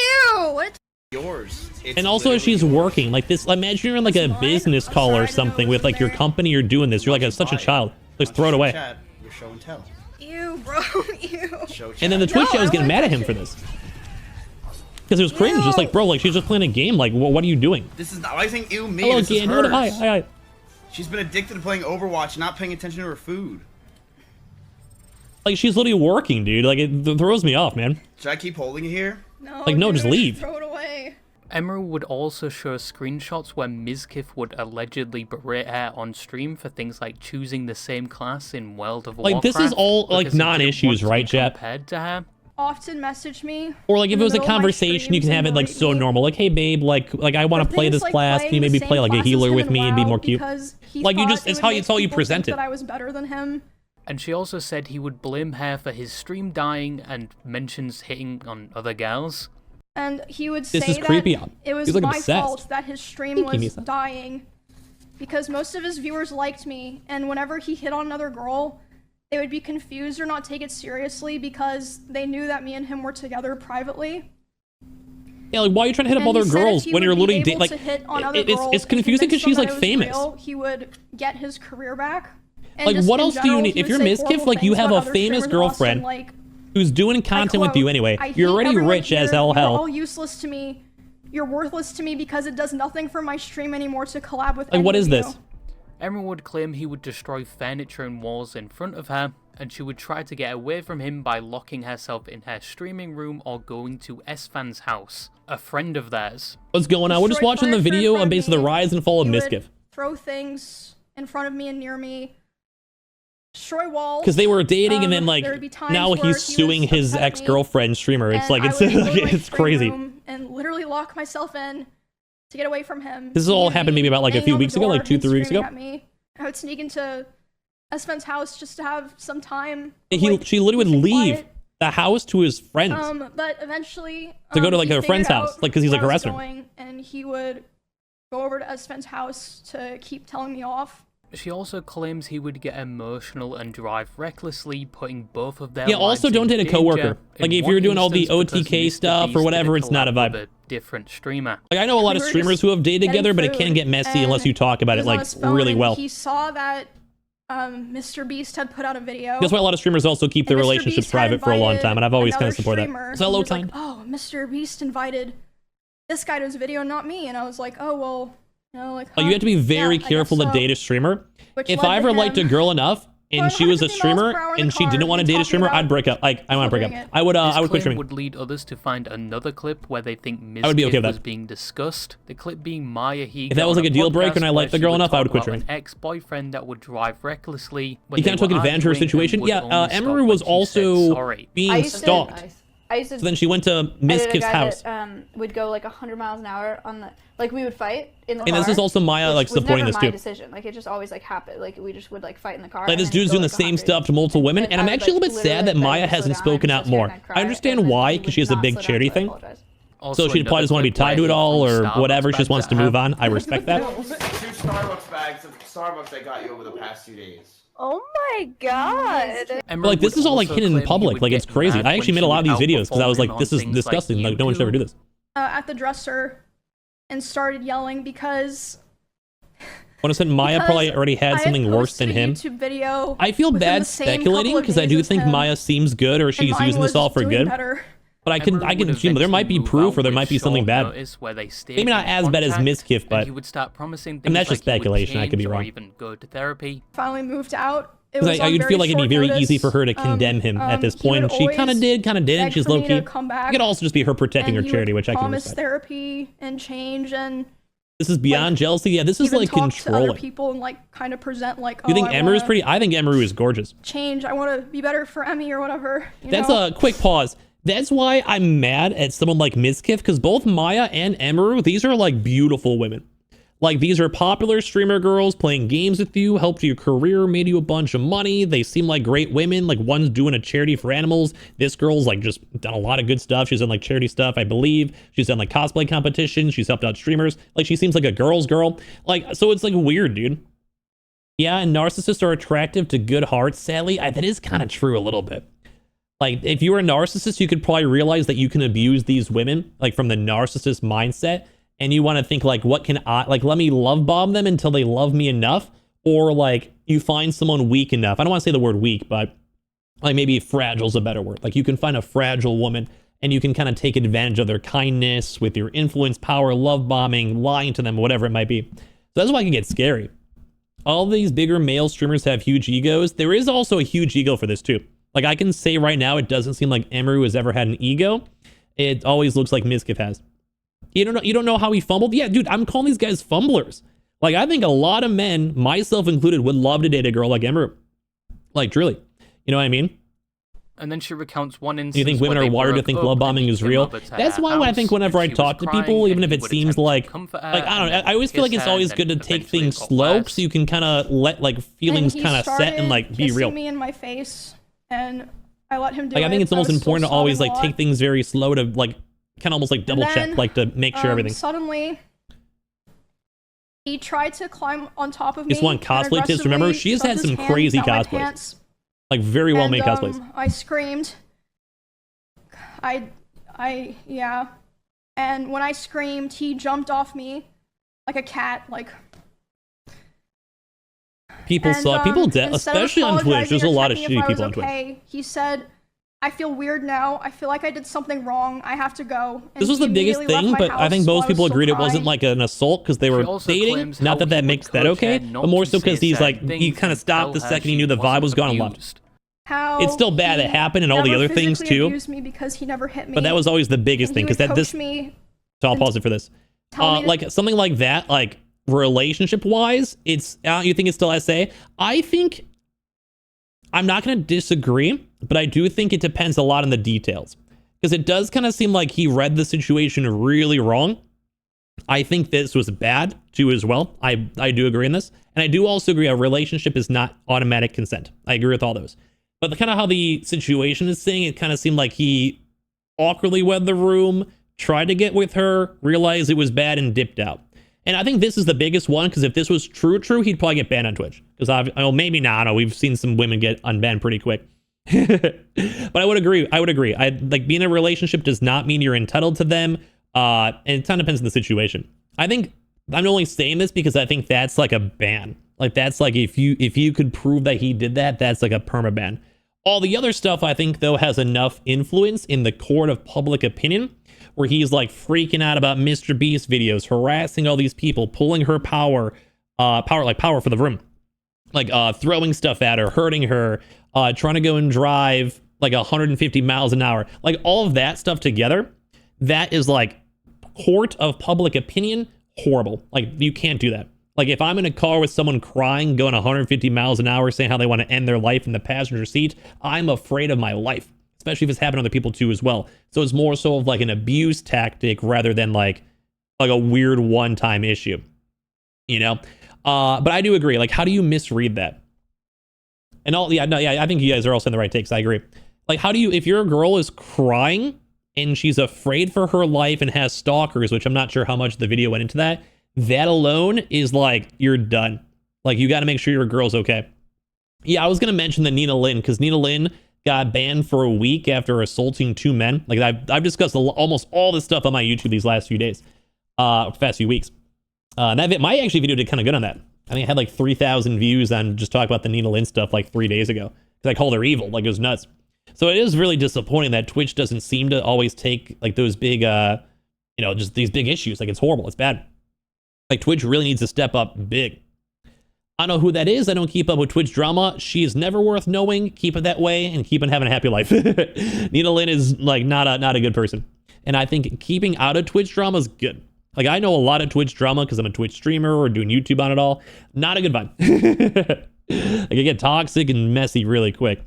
What? Yours. And also she's working like this. Imagine you're in like a business call or something with like your company. You're doing this. You're like such a child. Just throw it away. Chat, you're show and tell. Ew, bro. Ew. And then the Twitch chat was getting mad at him for this because it was cringe. Just like bro, like she's just playing a game. Like what are you doing? This is not. Why are you saying ew me? Hello, This is Gian. hers. Hi. She's been addicted to playing Overwatch, not paying attention to her food. Like she's literally working, dude. Like it throws me off, man. Should I keep holding it here? No. Like no, just leave. Throw it away. Emerald would also show screenshots where Mizkif would allegedly berate her on stream for things like choosing the same class in World of Warcraft. Like this is all like because he didn't non-issues, want to be right, Jet? compared to her. Often message me. Or like if in it was the a middle of my conversation, you can streams have it and like berate so me. normal. Like, hey babe, like I want to play this class. Can you maybe play like a healer with me and be more cute? Like you just, it's how you present it. That I was better than him. And she also said he would blame her for his stream dying and mentions hitting on other girls. And he would say This is that creepy. it was He's, like, my obsessed. fault that his stream Thank you, was Misa. dying. Because most of his viewers liked me, and whenever he hit on another girl, they would be confused or not take it seriously because they knew that me and him were together privately. Yeah, like why are you trying to hit up And other he said if girls he when would you're be literally able like to hit on other it's girls and confusing because convince them she's that like it was famous. real, he would get his career back. And Like just what in else do you general, need? he If would you're say Mizkif, horrible like you things have a about other famous streamers in Austin, girlfriend like, who's doing content with quote, you anyway. I hate You're already everyone rich as here. all You're hell. all useless to me. You're worthless to me because it does nothing for my stream anymore to collab with Like what any is of you. this? Emerald would claim he would destroy furniture and walls in front of her, and she would try to get away from him by locking herself in her streaming room or going to Esfan's house, a friend of theirs. What's going on? We're just Destroy watching the furniture in video front on of base of the me. rise and fall of He would Mizkif. throw things in front of me and near me. destroy walls. Because they were dating, and then there would be times now where he's he suing was his upset at me, ex-girlfriend streamer. It's and like I it's would go to my it's stream crazy. room and literally lock myself in to get away from him. This has all happened maybe about like a Banging few on the weeks ago, like door 2-3 and weeks ago. screaming at me. I would sneak into Espen's house just to have some time. She literally would leave quiet. the house to his friends But eventually to go to like he her friend's figured house, out like because he's like where I was harassing her. going, and he would go over to Espen's house to keep telling me off. She also claims he would get emotional and drive recklessly, putting both of their Yeah, lives also don't in date a danger. coworker. Like In if you're one doing all the instance, because OTK Mr. stuff Beast or did whatever, it's not a collab vibe. with a different streamer. Like I know a lot of We were streamers just who have dated getting together, but it food, can get messy unless you talk about he it was on like his phone, really and well. He saw that Mr. Beast had put out a video. That's why a lot of streamers also keep their And Mr. relationships Beast had private for a long time, and I've always kind another of supported streamer. that. Is that He low was like, time? oh, Mr. Beast invited this guy to his video, not me. And I was like, oh, well, you know, like, Oh, you have to be very yeah, I careful guess to so. date a streamer. Which If led I to ever liked a him girl enough and going she was a 150 miles streamer per hour in and the she car didn't want to and date a talking streamer, about I'd break up. I want to break up. doing it. I would This quit claim streaming. would lead others to find another clip where they think Mizkif I would be okay with was that. being discussed. The clip being Maya Higa. If that was on like a deal breaker podcast and I liked where the girl she enough, I would talk quit about streaming. An ex-boyfriend that would drive recklessly. When He kind of took advantage of her situation. Yeah, Emery was also being stalked. I used to So then she went to Mizkif's house. That, would go like 100 miles an hour on the, like we would fight in the And car. this is also Maya, which like, was supporting never this my too. decision. Like it just always like happened. Like we just would like fight in the car. Like and this then dude's go, doing like, the same 100. stuff to multiple women, and I'm I would, actually a little bit literally, sad that like, Maya beg him to hasn't slow down, spoken and out sit here more. and I'd cry, I understand why, because she has a not big slow down, charity so I thing. apologize. Also, So she probably doesn't want to be tied to it all or whatever. She just wants to move on. I respect that. 2 Starbucks bags of Starbucks I got you over the past 2 days. Oh my god. But like this is all like hidden in public. Like it's crazy. I actually made a lot of these videos because I was like, this is disgusting. Like no one should ever do this. At the dresser and started yelling because I want to say Maya probably already had I had something worse posted than a him. YouTube video I feel within bad the same speculating couple of because I days do as think him, Maya seems good or and she's mine using this was all for doing good. better. But I can there might be proof or there might be something bad. Maybe not as bad as Mizkif, but he would start promising and that's things just like he would speculation. I could be change or won. even go to therapy. Finally moved out. It Because was I would feel like it'd be very easy for her to condemn him at this point. And she kind of did, kind of didn't. She's low key. It could also just be her protecting her charity, which I can promise respect. therapy and change and This is beyond jealousy. Yeah, this is even like talk to other controlling. people and like kind of present like, You think I Emery is wanna pretty? I think Emery is gorgeous. change. I want to be better for Emmy or whatever. You That's know? a quick pause. That's why I'm mad at someone like Mizkif, because both Maya and Emeru, these are like beautiful women. Like these are popular streamer girls playing games with you, helped your career, made you a bunch of money. They seem like great women. Like one's doing a charity for animals. This girl's like just done a lot of good stuff. She's done like charity stuff, I believe. She's done like cosplay competitions. She's helped out streamers. Like she seems like a girl's girl. Like, so it's like weird, dude. Yeah, and narcissists are attractive to good hearts, sadly. That is kind of true a little bit. Like, if you were a narcissist, you could probably realize that you can abuse these women, like, from the narcissist mindset. And you want to think, like, what can I, like, let me love bomb them until they love me enough. Or, like, you find someone weak enough. I don't want to say the word weak, but, like, maybe fragile is a better word. Like, you can find a fragile woman and you can kind of take advantage of their kindness with your influence, power, love bombing, lying to them, whatever it might be. So that's why it can get scary. All these bigger male streamers have huge egos. There is also a huge ego for this, too. Like, I can say right now, it doesn't seem like Emery has ever had an ego. It always looks like Mizkif has. You don't know how he fumbled? Yeah, dude, I'm calling these guys fumblers. Like, I think a lot of men, myself included, would love to date a girl like Emery. Like, truly. You know what I mean? And then she recounts one instance. Do you think women are wired to think love bombing is real? That's why when I think whenever I talk to people, even if it seems like I don't know, I always feel like it's always good to take things slow so you can kind of let like feelings kind of set and like be real. Me in my face, and I let him do like, it. I think it's almost important to always like take take things very slow to like kind of almost like double check, like to make sure everything. Suddenly, he tried to climb on top of me. Just one cosplay tips. Remember, she has had some crazy cosplays, like very well made cosplays. I screamed. Yeah. And when I screamed, he jumped off me like a cat, like. People saw people, especially on Twitch. There's a lot of shitty people on Twitch. He said, "I feel weird now. I feel like I did something wrong. I have to go." And this was the biggest thing, but I think most people agreed it wasn't like an assault because they were dating. Not that that makes that okay, but more so because he's like he kind of stopped the second he knew the vibe was gone and left. It's still bad it happened and all the other things too. Me because he never hit me. But that was always the biggest thing because that this. So I'll pause it for this. Like something like that, like relationship wise, it's you think it's still SA? I think I'm not going to disagree, but I do think it depends a lot on the details. Because it does kind of seem like he read the situation really wrong. I think this was bad too as well. I do agree in this. And I do also agree a relationship is not automatic consent. I agree with all those. But kind of how the situation is saying, it kind of seemed like he awkwardly went the room, tried to get with her, realized it was bad, and dipped out. And I think this is the biggest one, because if this was true, he'd probably get banned on Twitch. Because maybe not. I don't know, we've seen some women get unbanned pretty quick. But I would agree. I like, being in a relationship does not mean you're entitled to them. And it kind of depends on the situation. I think I'm only saying this because I think that's like a ban. Like, that's like, if you could prove that he did that, that's like a perma ban. All the other stuff, I think, though, has enough influence in the court of public opinion, where he's like freaking out about Mr. Beast videos, harassing all these people, pulling her power for the room, like throwing stuff at her, hurting her, trying to go and drive like 150 miles an hour, like all of that stuff together. That is like court of public opinion, horrible. Like, you can't do that. Like, if I'm in a car with someone crying, going 150 miles an hour, saying how they want to end their life in the passenger seat, I'm afraid of my life, especially if it's happening to other people too as well. So it's more so of like an abuse tactic rather than like a weird one-time issue, you know? But I do agree. Like, how do you misread that? And I think you guys are also in the right takes. I agree. Like, how do you, if your girl is crying and she's afraid for her life and has stalkers, which I'm not sure how much the video went into that, that alone is like, you're done. Like, you got to make sure your girl's okay. Yeah, I was going to mention the Nina Lynn, because Nina Lynn got banned for a week after assaulting 2 men. Like, I've discussed almost all this stuff on my YouTube these last few days, past few weeks. My actually video did kind of good on that. I think I had like 3,000 views on just talking about the Nina Lynn stuff like 3 days ago, because I called her evil. Like, it was nuts. So it is really disappointing that Twitch doesn't seem to always take like those big, just these big issues. Like, it's horrible. It's bad. Like, Twitch really needs to step up big. I don't know who that is. I don't keep up with Twitch drama. She is never worth knowing. Keep it that way and keep on having a happy life. Nina Lynn is like not a good person. And I think keeping out of Twitch drama is good. Like, I know a lot of Twitch drama because I'm a Twitch streamer or doing YouTube on it all. Not a good vibe. Like, it get toxic and messy really quick.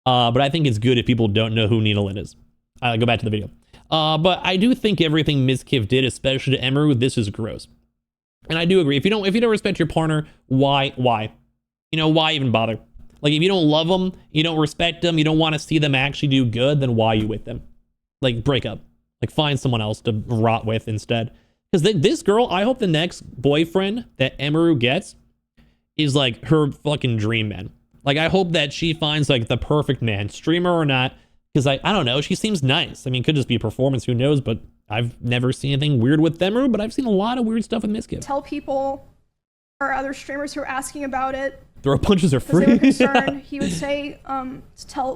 But I think it's good if people don't know who Nina Lynn is. Go back to the video. But I do think everything Mizkif did, especially to Emeru, this is gross. And I do agree. If you don't respect your partner, why? You know, why even bother? Like, if you don't love them, you don't respect them, you don't want to see them actually do good, then why are you with them? Like, break up. Like, find someone else to rot with instead. Because this girl, I hope the next boyfriend that Emeru gets is like her fucking dream man. Like, I hope that she finds like the perfect man, streamer or not. Because I don't know, she seems nice. I mean, it could just be a performance, who knows, but I've never seen anything weird with Emeru, but I've seen a lot of weird stuff with Mizkif. Tell people or other streamers who are asking about it. Throw punches are free. They were concerned. He would say, I've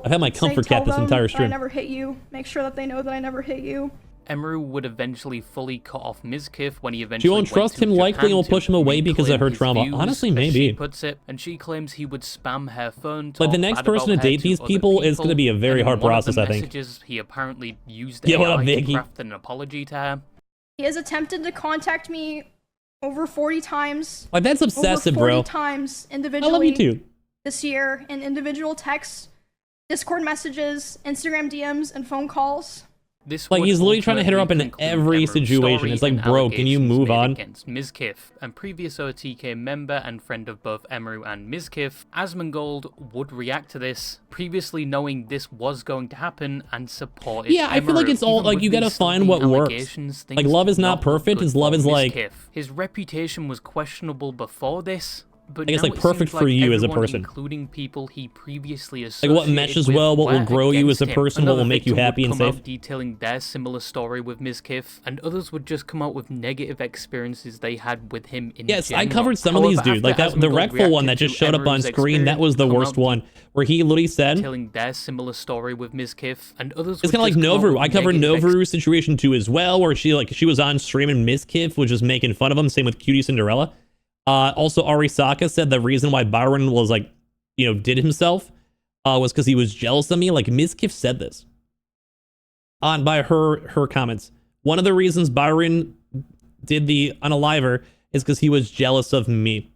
had my comfort cap this entire stream. I never hit you. Make sure that they know that I never hit you. Emeru would eventually fully cut off Mizkif when he eventually she won't trust him, likely, and will push him away because of her trauma. Views, honestly, maybe. She puts it, and she claims he would spam her phone. Like, the next person to date these people is going to be a very hard process, I think. He apparently used yeah, AI to craft an apology to her. He has attempted to contact me over 40 times. Like, that's obsessive, over 40 bro. times individually. I love you too. This year, in individual texts, Discord messages, Instagram DMs, and phone calls. Like, he's literally trying to hit her up in every situation. It's like, bro, can you move on? Against Mizkif, and previous OTK member and friend of both Emeru and Mizkif, Asmongold would react to this, previously knowing this was going to happen, and supported Yeah, I feel like it's all, like, you gotta find what works. Like, love is not perfect, his love is like... His reputation was questionable before this, but I guess, like, perfect for you as a person. Including people he previously associated like, what meshes well, what will grow you as a person, what will make you happy and safe. Detailing their similar story with Mizkif, and others would just come out with negative experiences they had with him in Yes, general. I covered some of these, dude. Like, that, the Wreckful one that just showed up on screen, that was the worst one, where he literally said... Telling their similar story with Mizkif, and others it's kind of like Novaru. I covered Novaru's situation too as well, where she was on stream and Mizkif was just making fun of him, same with Cutie Cinderella. Also, Arisaka said the reason why Byron was like, did himself was because he was jealous of me. Like, Mizkif said this by her comments. One of the reasons Byron did the unaliver is because he was jealous of me.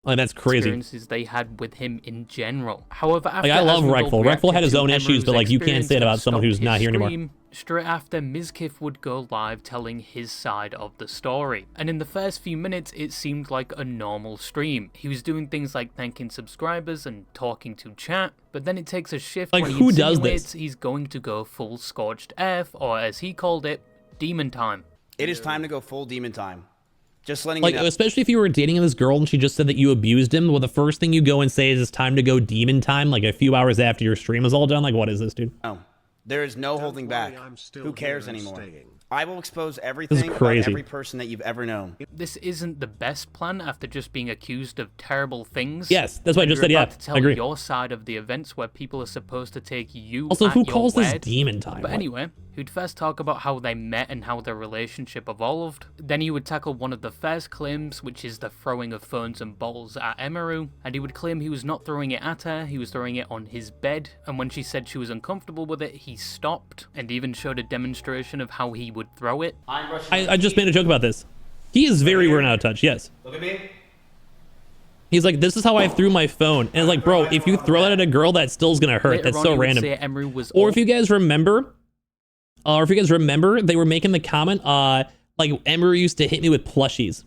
Like, that's crazy. Experiences they had with him in general. However, after Like, I love Esmeralda Reckful. Reckful had his reacted own to issues, but like you can't say it about someone who's not here anymore. Straight after, Mizkif would go live telling his side of the story. And in the first few minutes, it seemed like a normal stream. He was doing things like thanking subscribers and talking to chat, but then it takes a shift like, when he who does insinuates this? he's going to go full Scorched Earth, or as he called it, Demon Time. It is time to go full demon time. Just letting like, you know. especially if you were dating this girl and she just said that you abused him, well, the first thing you go and say is it's time to go demon time, like a few hours after your stream is all done. Like, what is this, dude? No, there is no holding back. Who cares anymore? I will expose This everything is about crazy. every person that you've ever known. This isn't the best plan after just being accused of terrible things. Yes, that's what I just said. You're Yeah, about to tell I agree. your side of the events where people are supposed to take you. Also, at who your calls this word. demon time? But What? anyway, he'd first talk about how they met and how their relationship evolved. Then he would tackle one of the first claims, which is the throwing of phones and bottles at Emiru, and he would claim he was not throwing it at her, he was throwing it on his bed, and when she said she was uncomfortable with it, he stopped, and even showed a demonstration of how he would throw it. I just made a joke about this. He is very weird and out of touch. Yes. Look at me. He's like, this is how I threw my phone. And it's like, bro, if you throw that at a girl, that still's gonna hurt. Later That's on, so he would random. say Emery was Or if you guys remember, they were making the comment, like Emery used to hit me with plushies.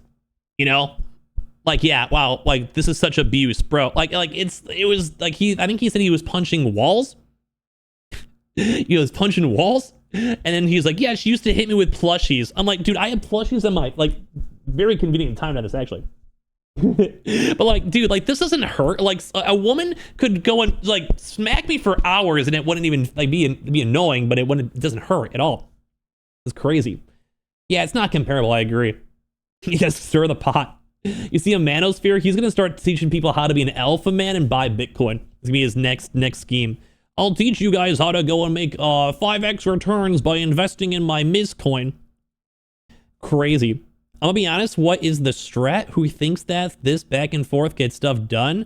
You know? Like, yeah, wow, like this is such abuse, bro. Like it was like I think he said he was punching walls. He was punching walls. And then he's like, yeah, she used to hit me with plushies. I'm like, dude, I had plushies in my, like, very convenient time to this, actually. But, like, dude, like, this doesn't hurt. Like, a woman could go and, like, smack me for hours and it wouldn't even, like, be annoying, but it doesn't hurt at all. It's crazy. Yeah, it's not comparable, I agree. You guys stir the pot. You see a manosphere, he's going to start teaching people how to be an alpha man and buy Bitcoin. It's going to be his next scheme. I'll teach you guys how to go and make 5x returns by investing in my Mizcoin. Crazy. I'm gonna be honest, what is the strat? Who thinks that this back and forth gets stuff done?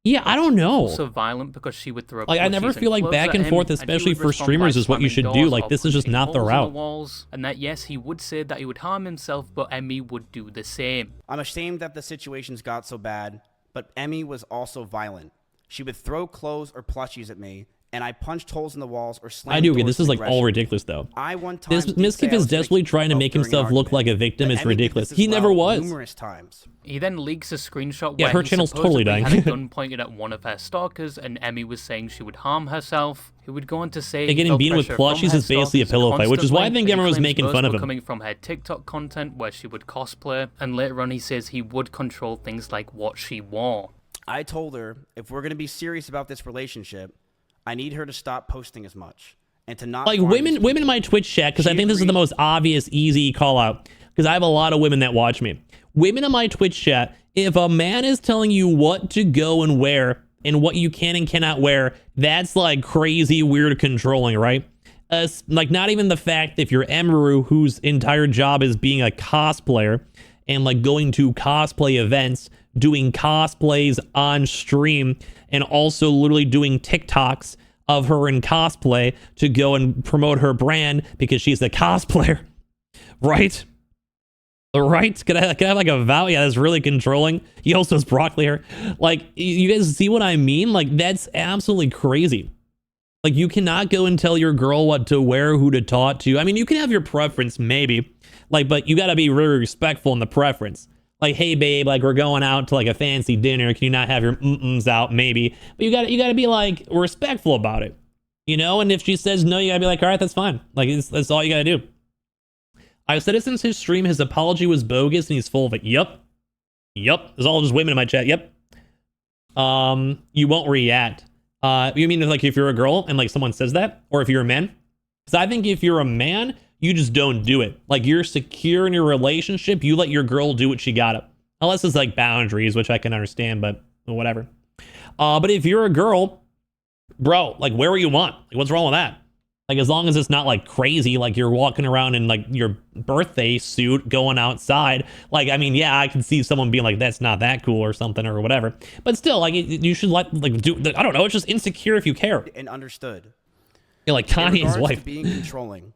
Yeah, I don't know. Also violent because she would throw. Like, I never feel like back and forth, especially for streamers, is what you should do. Like, this is just not the route. Walls, and that, yes, he would say that he would harm himself, but Emmy would do the same. I'm ashamed that the situations got so bad, but Emmy was also violent. She would throw clothes or plushies at me, and I punched holes in the walls or slammed I do agree. doors This is with like all aggression. ridiculous, though. I one time This did Mizkif say I is was desperately making trying to myself make during himself an look like a argument, victim. but It's Emmy did ridiculous. this as He never well was. numerous times. He then leaks a screenshot Yeah, where her he channel's totally supposedly dying. had a gun pointed at one of her stalkers, and Emmy was saying she would harm herself. He would go on to say Yeah, getting beaten with plushies is basically a pillow fight, which is why I think everyone was making fun of him. Coming from her TikTok content where she would cosplay, and later on he says he would control things like what she wore. I told her, if we're going to be serious about this relationship, I need her to stop posting as much and to not Like, farm women these in my Twitch chat, because I think this is the most obvious, easy call out, because I have a lot of women that watch me. Women in my Twitch chat, if a man is telling you what to go and wear and what you can and cannot wear, that's like crazy, weird controlling, right? Like, not even the fact if you're Emiru, whose entire job is being a cosplayer and like going to cosplay events, doing cosplays on stream, and also literally doing TikToks of her in cosplay to go and promote her brand because she's a cosplayer, right? Right? Can I have like a vow? Yeah, that's really controlling. He also has broccoli hair. Like, you guys see what I mean? Like, that's absolutely crazy. Like, you cannot go and tell your girl what to wear, who to talk to. I mean, you can have your preference, maybe. Like, but you gotta be really respectful in the preference. Like, hey, babe, like, we're going out to like a fancy dinner. Can you not have your mm-ums out? Maybe. But you gotta be like respectful about it. You know? And if she says no, you gotta be like, all right, that's fine. Like, that's all you gotta do. I've said it since his stream, his apology was bogus and he's full of it. Yup. There's all just women in my chat. Yep. You won't react. You mean like if you're a girl and like someone says that? Or if you're a man? Because I think if you're a man, you just don't do it. Like, you're secure in your relationship, you let your girl do what she gotta. Unless it's like boundaries, which I can understand, but whatever. But if you're a girl, bro, like, wear what you want. Like, what's wrong with that? Like, as long as it's not like crazy, like you're walking around in like your birthday suit going outside. Like, I mean, yeah, I can see someone being like, that's not that cool or something or whatever. But still, like, you should let, like, do, I don't know, it's just insecure if you care. And understood. You're like Kanye's wife. To being controlling,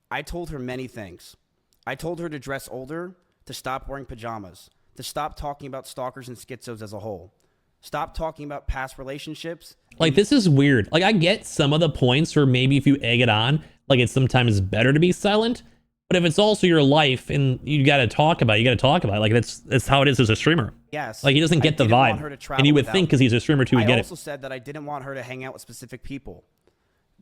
I told her many things. I told her to dress older, to stop wearing pajamas, to stop talking about stalkers and schizos as a whole. Stop talking about past relationships. Like, this is weird. Like, I get some of the points where maybe if you egg it on, like, it's sometimes better to be silent. But if it's also your life and you got to talk about it, you got to talk about it. Like, that's how it is as a streamer. Yes. Like, he doesn't get the vibe. And you would think because he's a streamer too, he'd get it. I also said that I didn't want her to hang out with specific people.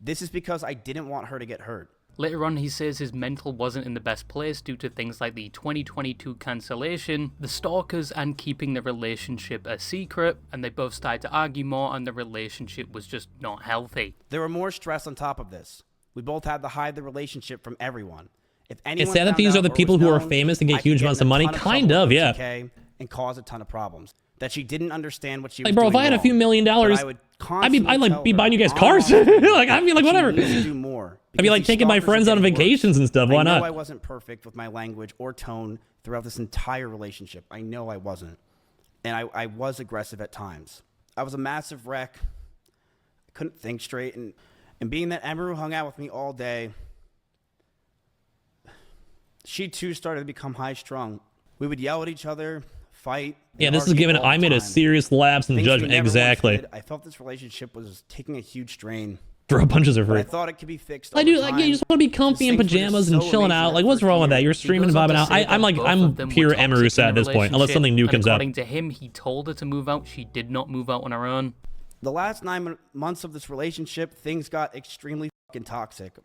This is because I didn't want her to get hurt. Later on, he says his mental wasn't in the best place due to things like the 2022 cancellation, the stalkers, and keeping the relationship a secret, and they both started to argue more, and the relationship was just not healthy. There were more stress on top of this. We both had to hide the relationship from everyone. If anyone It's sad that these are the people who are famous and get huge amounts of money. Kind of, yeah. And cause a ton of problems. That she didn't understand what she was like, bro, doing if I had a few $1 million, I'd like be buying you guys cars. Like, I'd be like, whatever. Do more. I'd be like taking my friends on vacations and stuff. Why not? I know I wasn't perfect with my language or tone throughout this entire relationship. I know I wasn't. And I was aggressive at times. I was a massive wreck. I couldn't think straight. And being that Emeru hung out with me all day, she too started to become high-strung. We would yell at each other, fight. Yeah, this is given I made a serious lapse in judgment. Exactly. I felt this relationship was taking a huge strain. Throw punches are free. I thought it could be fixed. I do. Like, yeah, you just want to be comfy in pajamas and chilling out. Like, what's wrong with that? You're streaming and vibing out. I'm pure Emeru at this point, unless something new comes out. According to him, he told her to move out. She did not move out on her own. The last 9 months of this relationship, things got extremely fucking toxic.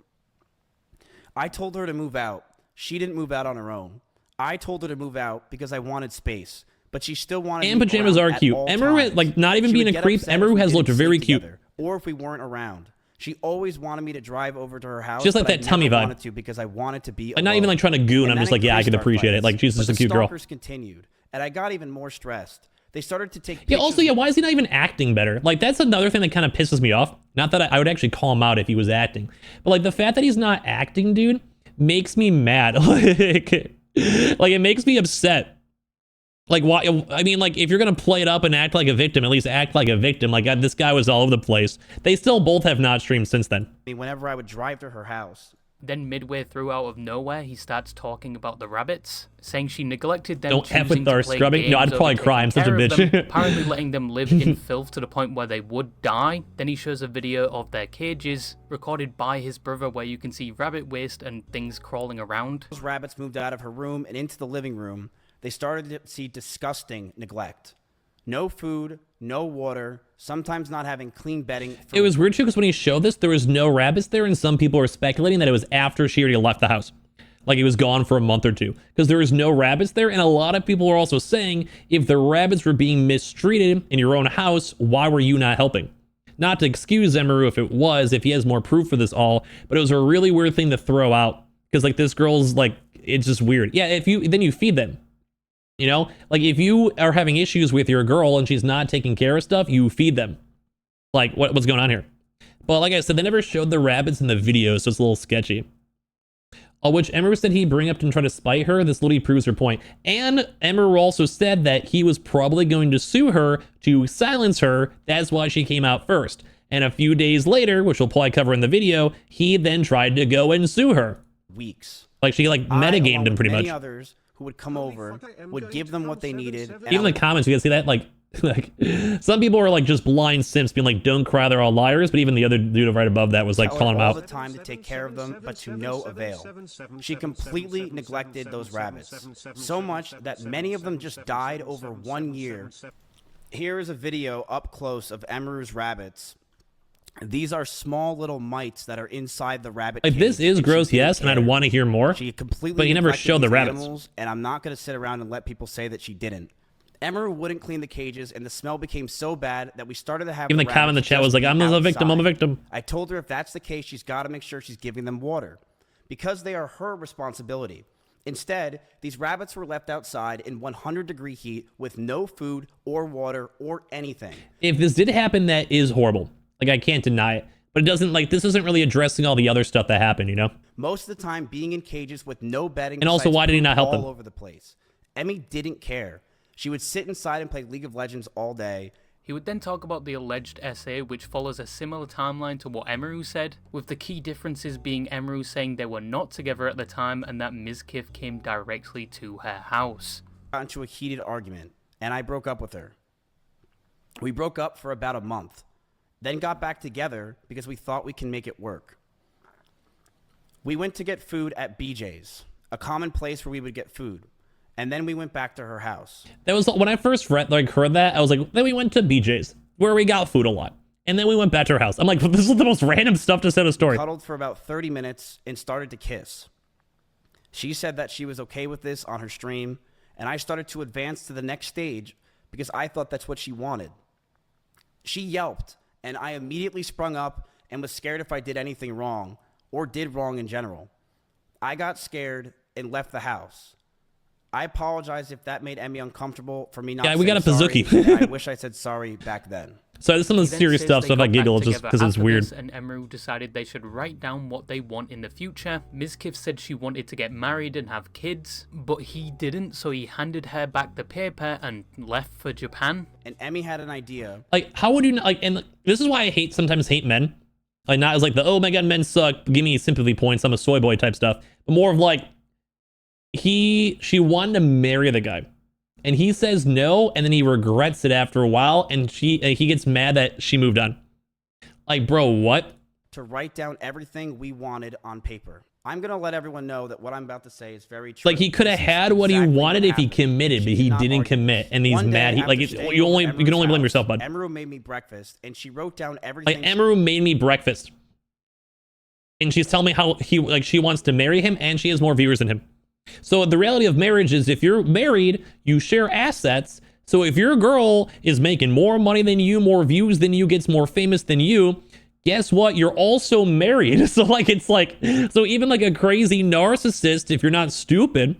I told her to move out. She didn't move out on her own. I told her to move out because I wanted space, but she still wanted. And pajamas are cute. Emeru, like, not even being a creep, Emeru has looked very cute. Or if we weren't around. She always wanted me to drive over to her house. Just like that tummy vibe. Wanted to because I wanted to be. Like, not even like trying to goon. I'm just like, yeah, I could appreciate it. Like, she's just a cute girl. The stalkers continued, and I got even more stressed. They started to take. Yeah. Also, yeah. Why is he not even acting better? Like, that's another thing that kind of pisses me off. Not that I would actually call him out if he was acting, but like the fact that he's not acting, dude, makes me mad. Like, it makes me upset. Like, why? I mean, like, if you're gonna play it up and act like a victim, at least act like a victim. Like, this guy was all over the place. They still both have not streamed since then. Whenever I would drive to her house. Then midway through, out of nowhere, he starts talking about the rabbits, saying she neglected them. Don't F with our scrubbing. No, I'd probably cry. I'm such a bitch. Apparently letting them live in filth to the point where they would die. Then he shows a video of their cages, recorded by his brother, where you can see rabbit waste and things crawling around. Those rabbits moved out of her room and into the living room. They started to see disgusting neglect. No food, no water, sometimes not having clean bedding. It was weird too, because when he showed this, there was no rabbits there, and some people were speculating that it was after she already left the house. Like, it was gone for a month or two, because there was no rabbits there, and a lot of people were also saying, if the rabbits were being mistreated in your own house, why were you not helping? Not to excuse Emeru if he has more proof for this all, but it was a really weird thing to throw out, because, like, this girl's, like, it's just weird. Yeah, then you feed them. You know, like, if you are having issues with your girl and she's not taking care of stuff, you feed them. Like, what's going on here? But like I said, they never showed the rabbits in the video, so it's a little sketchy. Which Emeru said he'd bring up and try to spite her. This literally proves her point. And Emeru also said that he was probably going to sue her to silence her. That's why she came out first. And a few days later, which we'll probably cover in the video, he then tried to go and sue her. Weeks. Like, she like metagamed him pretty much. Others who would come over, would give them what they needed. Even the comments, you guys see that? Like some people are like just blind simps being like, don't cry, they're all liars. But even the other dude right above that was like calling them out. All the time to take care of them, but to no avail. She completely neglected those rabbits. So much that many of them just died over 1 year. Here is a video up close of Emeru's rabbits. These are small little mites that are inside the rabbit cage. Like, this is gross, yes, and I'd want to hear more. She completely but he never showed the rabbits. Animals, and I'm not going to sit around and let people say that she didn't. Emeru wouldn't clean the cages, and the smell became so bad that we started to have. Even the comment in the chat was like, I'm a victim, I'm a victim. I told her if that's the case, she's got to make sure she's giving them water, because they are her responsibility. Instead, these rabbits were left outside in 100-degree heat with no food or water or anything. If this did happen, that is horrible. Like, I can't deny it. But it doesn't, like, this isn't really addressing all the other stuff that happened, you know? Most of the time being in cages with no bedding. And also, why did he not help them? All over the place. Emmy didn't care. She would sit inside and play League of Legends all day. He would then talk about the alleged essay, which follows a similar timeline to what Emeru said, with the key differences being Emeru saying they were not together at the time and that Mizkif came directly to her house. got into a heated argument, and I broke up with her. We broke up for about a month, then got back together because we thought we can make it work. We went to get food at BJ's, a common place where we would get food, and then we went back to her house. That was when I first heard that. I was like, then we went to BJ's where we got food a lot, and then we went back to her house. I'm like, this is the most random stuff to set a story. We cuddled for about 30 minutes and started to kiss. She said that she was okay with this on her stream, and I started to advance to the next stage because I thought that's what she wanted. She yelped, and I immediately sprung up and was scared if I did anything wrong or did wrong in general. I got scared and left the house. I apologize if that made Emmy uncomfortable for me not Yeah, we got a saying sorry, Pazuki. and I wish I said sorry back then. So there's some of the serious stuff, so if I giggle, just because it's weird. And Emerald decided they should write down what they want in the future. Mizkif said she wanted to get married and have kids, but he didn't, so he handed her back the paper and left for Japan. And Emmy had an idea. Like, how would you like? And this is why I sometimes hate men. Like, not as like the, oh my god, men suck, give me sympathy points, I'm a soy boy type stuff, but more of like, she wanted to marry the guy, and he says no, and then he regrets it after a while, and he gets mad that she moved on. Like, bro, what? To write down everything we wanted on paper. I'm gonna let everyone know that what I'm about to say is very true. Like, he could have had what he wanted if he committed, but he didn't commit, and he's mad. You can only blame yourself, bud. Emerald made me breakfast, and she wrote down everything. Like, Emerald made me breakfast, and she's telling me how she wants to marry him, and she has more viewers than him. So the reality of marriage is, if you're married, you share assets. So if your girl is making more money than you, more views than you, gets more famous than you, guess what? You're also married. So like, it's like, so even like a crazy narcissist, if you're not stupid,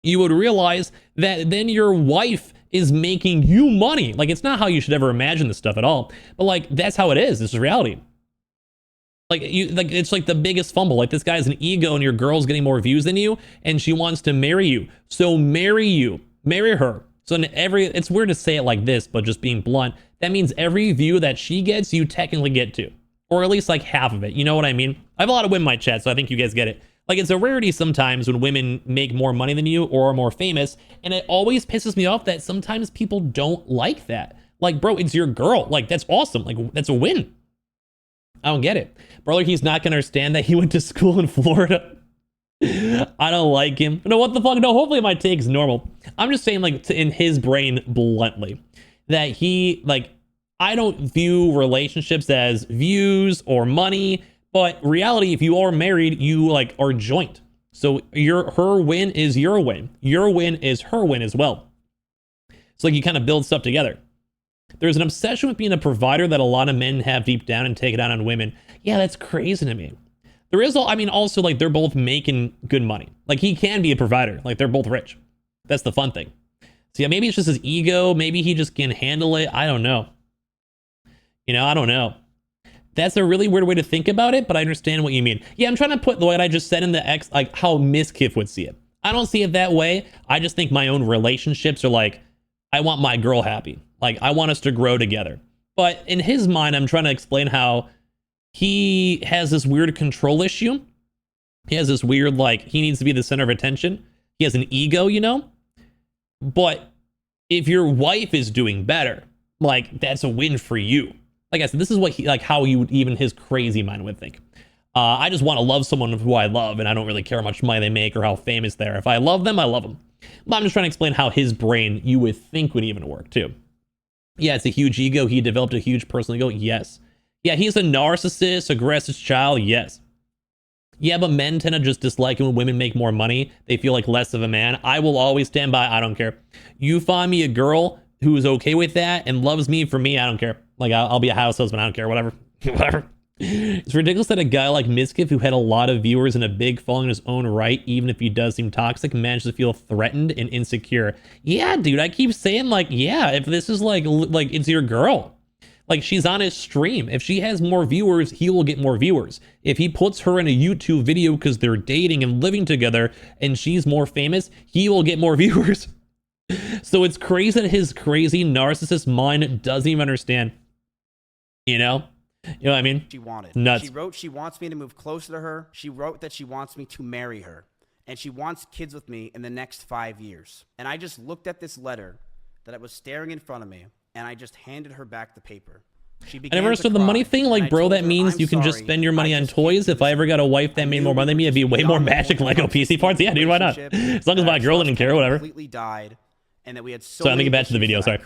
you would realize that then your wife is making you money. Like, it's not how you should ever imagine this stuff at all. But like, that's how it is. This is reality. Like, it's like the biggest fumble. Like, this guy's an ego and your girl's getting more views than you and she wants to marry you. So marry her. So it's weird to say it like this, but just being blunt, that means every view that she gets, you technically get to, or at least like half of it. You know what I mean? I have a lot of women in my chat, so I think you guys get it. Like, it's a rarity sometimes when women make more money than you or are more famous. And it always pisses me off that sometimes people don't like that. Like, bro, it's your girl. Like, that's awesome. Like, that's a win. I don't get it. Brother, he's not gonna understand that he went to school in Florida. I don't like him. No, what the fuck? No, hopefully my take's normal. I'm just saying, like, in his brain bluntly, that he, like, I don't view relationships as views or money, but reality, if you are married, you like are joint. So her win is your win. Your win is her win as well. So like, you kind of build stuff together. There's an obsession with being a provider that a lot of men have deep down and take it out on women. Yeah, that's crazy to me. There is, I mean, also, like, they're both making good money. Like, he can be a provider. Like, they're both rich. That's the fun thing. So yeah, maybe it's just his ego. Maybe he just can handle it. I don't know. You know, I don't know. That's a really weird way to think about it, but I understand what you mean. Yeah, I'm trying to put what I just said in the like how Mizkif would see it. I don't see it that way. I just think my own relationships are like, I want my girl happy. Like, I want us to grow together. But in his mind, I'm trying to explain how he has this weird control issue. He has this weird, like, he needs to be the center of attention. He has an ego, you know? But if your wife is doing better, like, that's a win for you. Like I said, this is what he, like, how he would, even his crazy mind would think. I just want to love someone who I love, and I don't really care how much money they make or how famous they are. If I love them, I love them. But I'm just trying to explain how his brain, you would think, would even work, too. Yeah, it's a huge ego. He developed a huge personal ego. Yes. Yeah, he's a narcissist, aggressive child. Yes. Yeah, but men tend to just dislike it when women make more money. They feel like less of a man. I will always stand by. I don't care. You find me a girl who is okay with that and loves me for me. I don't care. Like, I'll be a house husband. I don't care. Whatever. Whatever. It's ridiculous that a guy like Mizkif, who had a lot of viewers and a big following in his own right, even if he does seem toxic, manages to feel threatened and insecure. Yeah, dude, I keep saying, like, yeah, if this is like it's your girl. Like, she's on his stream. If she has more viewers, he will get more viewers. If he puts her in a YouTube video because they're dating and living together and she's more famous, he will get more viewers. So it's crazy that his crazy narcissist mind doesn't even understand. You know? You know what I mean? She wanted. Nuts. She wrote she wants me to move closer to her. She wrote that she wants me to marry her. and she wants kids with me in the next 5 years. And I just looked at this letter that was staring in front of me, and I just handed her back the paper. I never understood the money thing. Like, bro, that means you can just spend your money on toys. If I ever got a wife that made more money than me, it'd be way more Magic Lego PC parts. Yeah, dude, why not? As long as my girl didn't care, whatever. Completely died, and that we had so let me get back to the video. Sorry,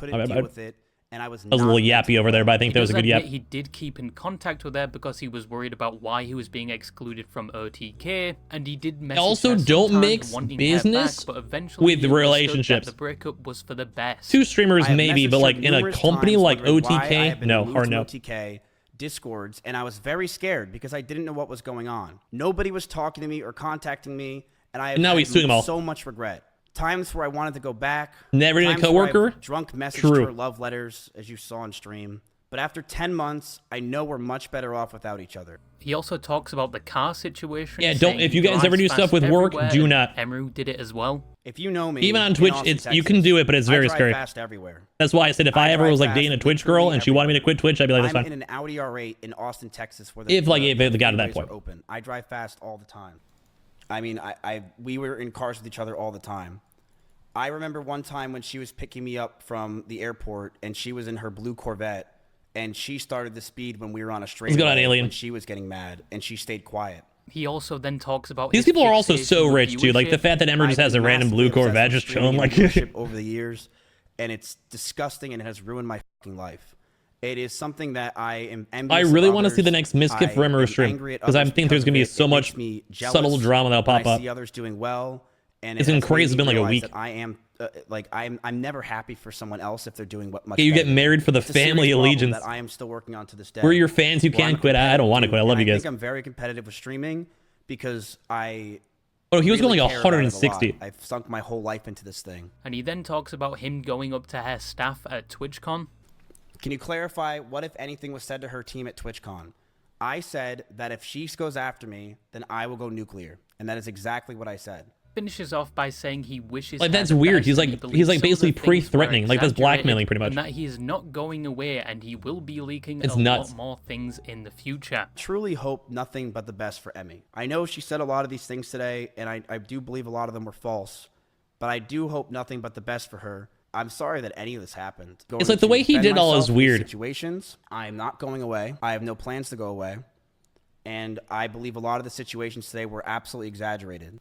and I was a little yappy over there, but I think that was a good yap. He did keep in contact with her because he was worried about why he was being excluded from OTK, and he did message also, her don't mix back, business but eventually with he relationships. the breakup was for the best. Two streamers maybe, but like in a company like OTK, no, or no. OTK Discords, and I was very scared because I didn't know what was going on. Nobody was talking to me or contacting me, and I had so much regret. Times where I wanted to go back. Never in a coworker. Drunk messaged her love letters, as you saw on stream. But after 10 months, I know we're much better off without each other. He also talks about the car situation. Yeah, don't. If you guys ever do stuff with work, do not. Emru did it as well. If you know me, even on Twitch, you can do it, but it's very scary. Fast everywhere. That's why I said if I ever was like dating a Twitch girl and she wanted me to quit Twitch, I'd be like, that's fine. I'm in an Audi R8 in Austin, Texas, where if it got to that point. Open. I drive fast all the time. I mean, we were in cars with each other all the time. I remember one time when she was picking me up from the airport and she was in her blue Corvette and she started the speed when we were on a straightaway. What's going on, Alien? When she was getting mad and she stayed quiet. He also then talks about these people are also so rich, dude. Like the fact that Ember just has a random blue Corvette just chilling like over the years, and it's disgusting and it has ruined my fucking life. It is something that I am envious I really want to see the next Mizkif for Ember stream because I think there's gonna be so much subtle drama that'll pop up. I see others doing well. And it's been crazy. It's been like a week. I am I'm never happy for someone else if they're doing what much. Yeah, you better. get married for the family allegiance. That I am still working on to this day. We're your fans. You can't quit. I don't want to quit. I love you guys. I think I'm very competitive with streaming because I. Oh, he was going like 160. I've sunk my whole life into this thing. And he then talks about him going up to her staff at TwitchCon. Can you clarify what, if anything, was said to her team at TwitchCon? I said that if she goes after me, then I will go nuclear, and that is exactly what I said. Finishes off by saying he wishes like that's weird. He's like basically pre-threatening. Like that's blackmailing pretty much. And that he is not going away and he will be leaking a lot more things in the future. Truly hope nothing but the best for Emmy. I know she said a lot of these things today and I do believe a lot of them were false, but I do hope nothing but the best for her. I'm sorry that any of this happened. It's like the way he did all is weird. Situations. I am not going away. I have no plans to go away. And I believe a lot of the situations today were absolutely exaggerated.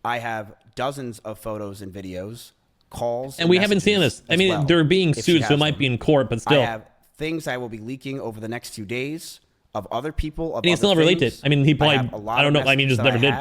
I have dozens of photos and videos, calls, and we haven't seen this. I mean, they're being sued, so it might be in court, but still. I have things I will be leaking over the next few days of other people. And he still never leaked it. I mean, he probably, I don't know. I mean, just never did.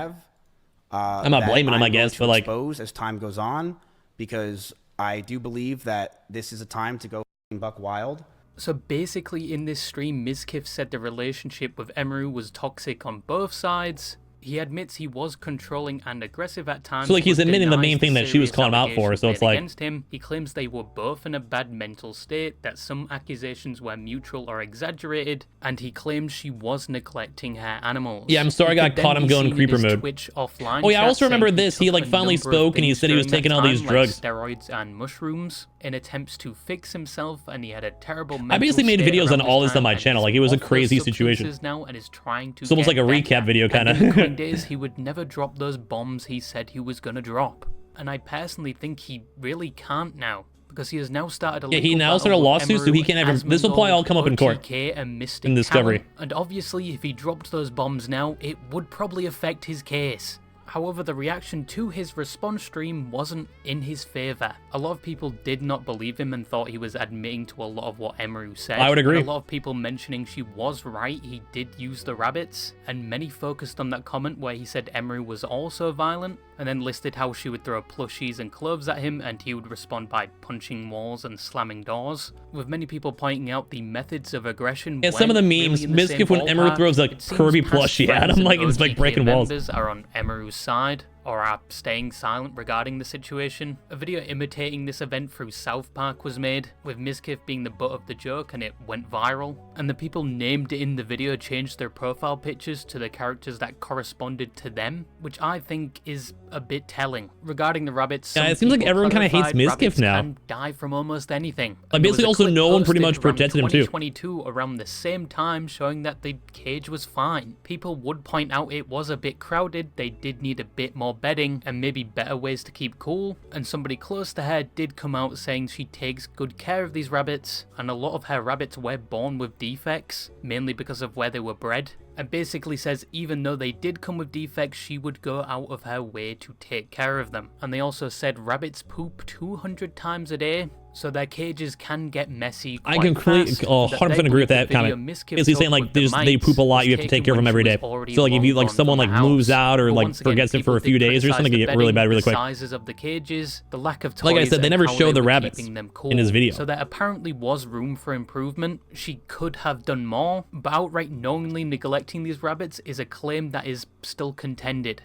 I'm not blaming him, I guess, but like. Expose as time goes on, because I do believe that this is a time to go buck wild. So basically in this stream, Mizkif said the relationship with Emru was toxic on both sides. He admits he was controlling and aggressive at times. So like he's admitting the main thing that she was calling him out for, so it's like... Against him, he claims they were both in a bad mental state, that some accusations were mutual or exaggerated, and he claims she was neglecting her animals. Yeah, I'm sorry I got caught him going creeper mode. Oh yeah, I also remember this. He like finally spoke and he said he was taking all these drugs. Steroids and mushrooms in attempts to fix himself, and he had a terrible mental I basically made videos on all this on my channel. Like it was a crazy situation. Now and is trying to it's almost like a recap video kind of. Days he would never drop those bombs he said he was gonna drop, and I personally think he really can't now, because he has now started a he now started a lawsuit, so he can't ever. This will probably all come up in court and in discovery. And obviously, if he dropped those bombs now, it would probably affect his case. However, the reaction to his response stream wasn't in his favor. A lot of people did not believe him and thought he was admitting to a lot of what Emru said. I would agree. And a lot of people mentioning she was right, he did use the rabbits, and many focused on that comment where he said Emru was also violent, and then listed how she would throw plushies and clothes at him and he would respond by punching walls and slamming doors, with many people pointing out the methods of aggression. Yeah, some of the memes, Mizkif when Emru throws a Kirby plushie at him, like it's like breaking walls. Are on Emru's side. or are staying silent regarding the situation. A video imitating this event through South Park was made, with Mizkif being the butt of the joke, and it went viral. And the people named in the video changed their profile pictures to the characters that corresponded to them, which I think is a bit telling. Regarding the rabbits, yeah, it seems like everyone kind of hates Mizkif now. Can die from almost anything. Like basically also no one pretty much protected him too. 2022 around the same time, showing that the cage was fine. People would point out it was a bit crowded, they did need a bit more bedding and maybe better ways to keep cool, and somebody close to her did come out saying she takes good care of these rabbits, and a lot of her rabbits were born with defects, mainly because of where they were bred, and basically says even though they did come with defects, she would go out of her way to take care of them. And they also said rabbits poop 200 times a day, so their cages can get messy quite I completely, fast. 100% agree with that comment. Is he saying like they poop a lot, you have to take care of them every day? So like if you like someone like moves out or like forgets it for a few days or something, it get really bad really quick. Sizes of the cages, the lack of toys, like I said, they never show the rabbits them cool. in his video. So there apparently was room for improvement. She could have done more, but outright knowingly neglecting these rabbits is a claim that is still contended.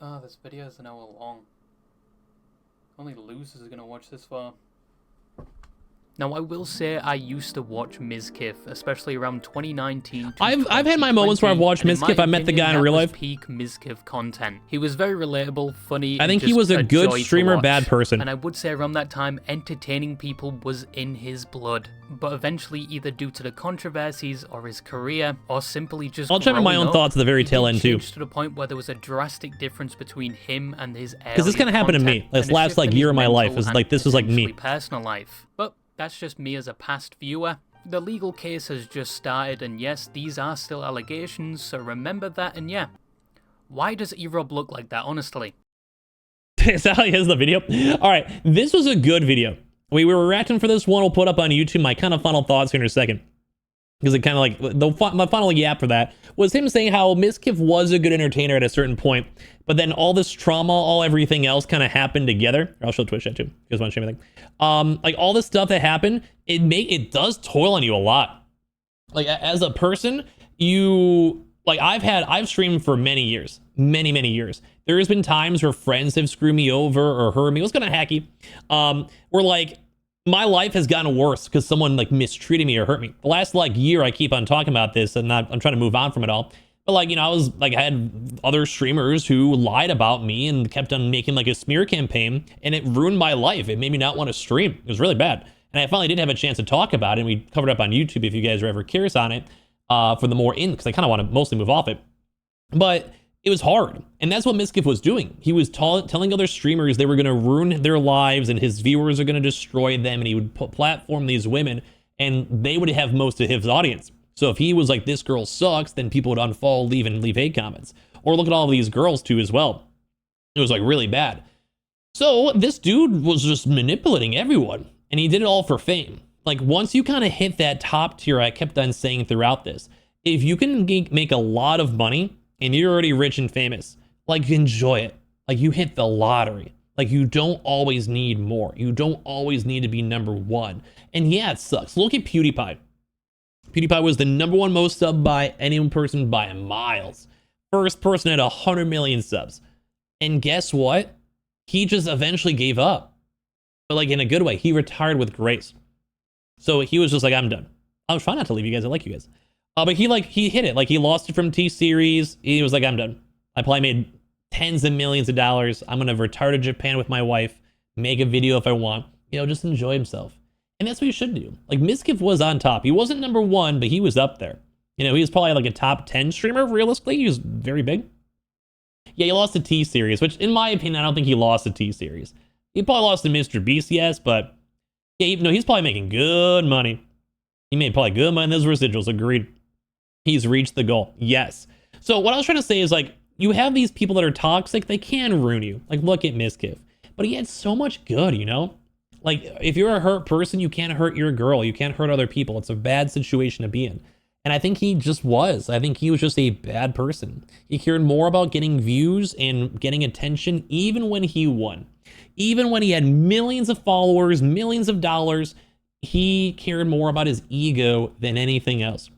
Oh, this video is an hour long. Only losers are gonna watch this far. Now, I will say I used to watch Mizkif, especially around 2019. I've had my moments where I've watched Mizkif. I met the guy in real life. Peak Mizkif content. He was very relatable, funny. I think he was a good streamer, bad person. And I would say around that time, entertaining people was in his blood. But eventually, either due to the controversies or his career, or simply just I'll chime in my own thoughts at the very tail end too. To the point where there was a drastic difference between him and his. Because this kind of happened to me. This last like year of my life is like this was like me. Personal life, but. That's just me as a past viewer. The legal case has just started, and yes, these are still allegations, so remember that, and yeah. Why does E-Rob look like that, honestly? Is that how he has the video? Alright, this was a good video. We were reacting for this one, we'll put up on YouTube my kind of final thoughts here in a second. Because it kind of like, my final yap for that was him saying how Mizkif was a good entertainer at a certain point, but then all this trauma, all everything else kind of happened together. I'll show Twitch chat too. You guys want to show anything? Like all this stuff that happened, it does toil on you a lot. Like as a person, I've streamed for many years, many years. There has been times where friends have screwed me over or hurt me. It was kind of hacky. Where like, my life has gotten worse because someone like mistreated me or hurt me. The last like year I keep on talking about this and I'm trying to move on from it all. But like, you know, I had other streamers who lied about me and kept on making like a smear campaign, and it ruined my life. It made me not want to stream. It was really bad. And I finally did have a chance to talk about it, and we covered it up on YouTube if you guys are ever curious on it for the more in, because I kind of want to mostly move off it. But it was hard. And that's what Mizkif was doing. He was telling other streamers they were going to ruin their lives and his viewers are going to destroy them. And he would platform these women and they would have most of his audience. So if he was like, this girl sucks, then people would unfollow, leave hate comments. Or look at all of these girls too as well. It was like really bad. So this dude was just manipulating everyone. And he did it all for fame. Like once you kind of hit that top tier, I kept on saying throughout this, if you can make a lot of money, and you're already rich and famous, like enjoy it. Like you hit the lottery. Like you don't always need more. You don't always need to be number one. And yeah, it sucks. Look at PewDiePie. PewDiePie was the #1 most subbed by any person by miles. First person at 100 million subs. And guess what? He just eventually gave up. But like in a good way, he retired with grace. So he was just like, I'm done. I was trying not to leave you guys. I like you guys. But he hit it. Like he lost it from T-Series. He was like, I'm done. I probably made tens of millions of dollars. I'm going to retire to Japan with my wife, make a video if I want, you know, just enjoy himself. And that's what you should do. Like Mizkif was on top. He wasn't #1, but he was up there. You know, he was probably like a top 10 streamer. Realistically, he was very big. Yeah, he lost to T-Series, which in my opinion, I don't think he lost to T-Series. He probably lost to Mr. Beast, yes, but yeah, no, he's probably making good money. He made probably good money in those residuals, agreed. He's reached the goal. Yes. So what I was trying to say is like, you have these people that are toxic, they can ruin you. Like look at Mizkif. But he had so much good, you know? Like if you're a hurt person, you can't hurt your girl. You can't hurt other people. It's a bad situation to be in. And I think he just was. I think he was just a bad person. He cared more about getting views and getting attention even when he won. Even when he had millions of followers, millions of dollars, he cared more about his ego than anything else.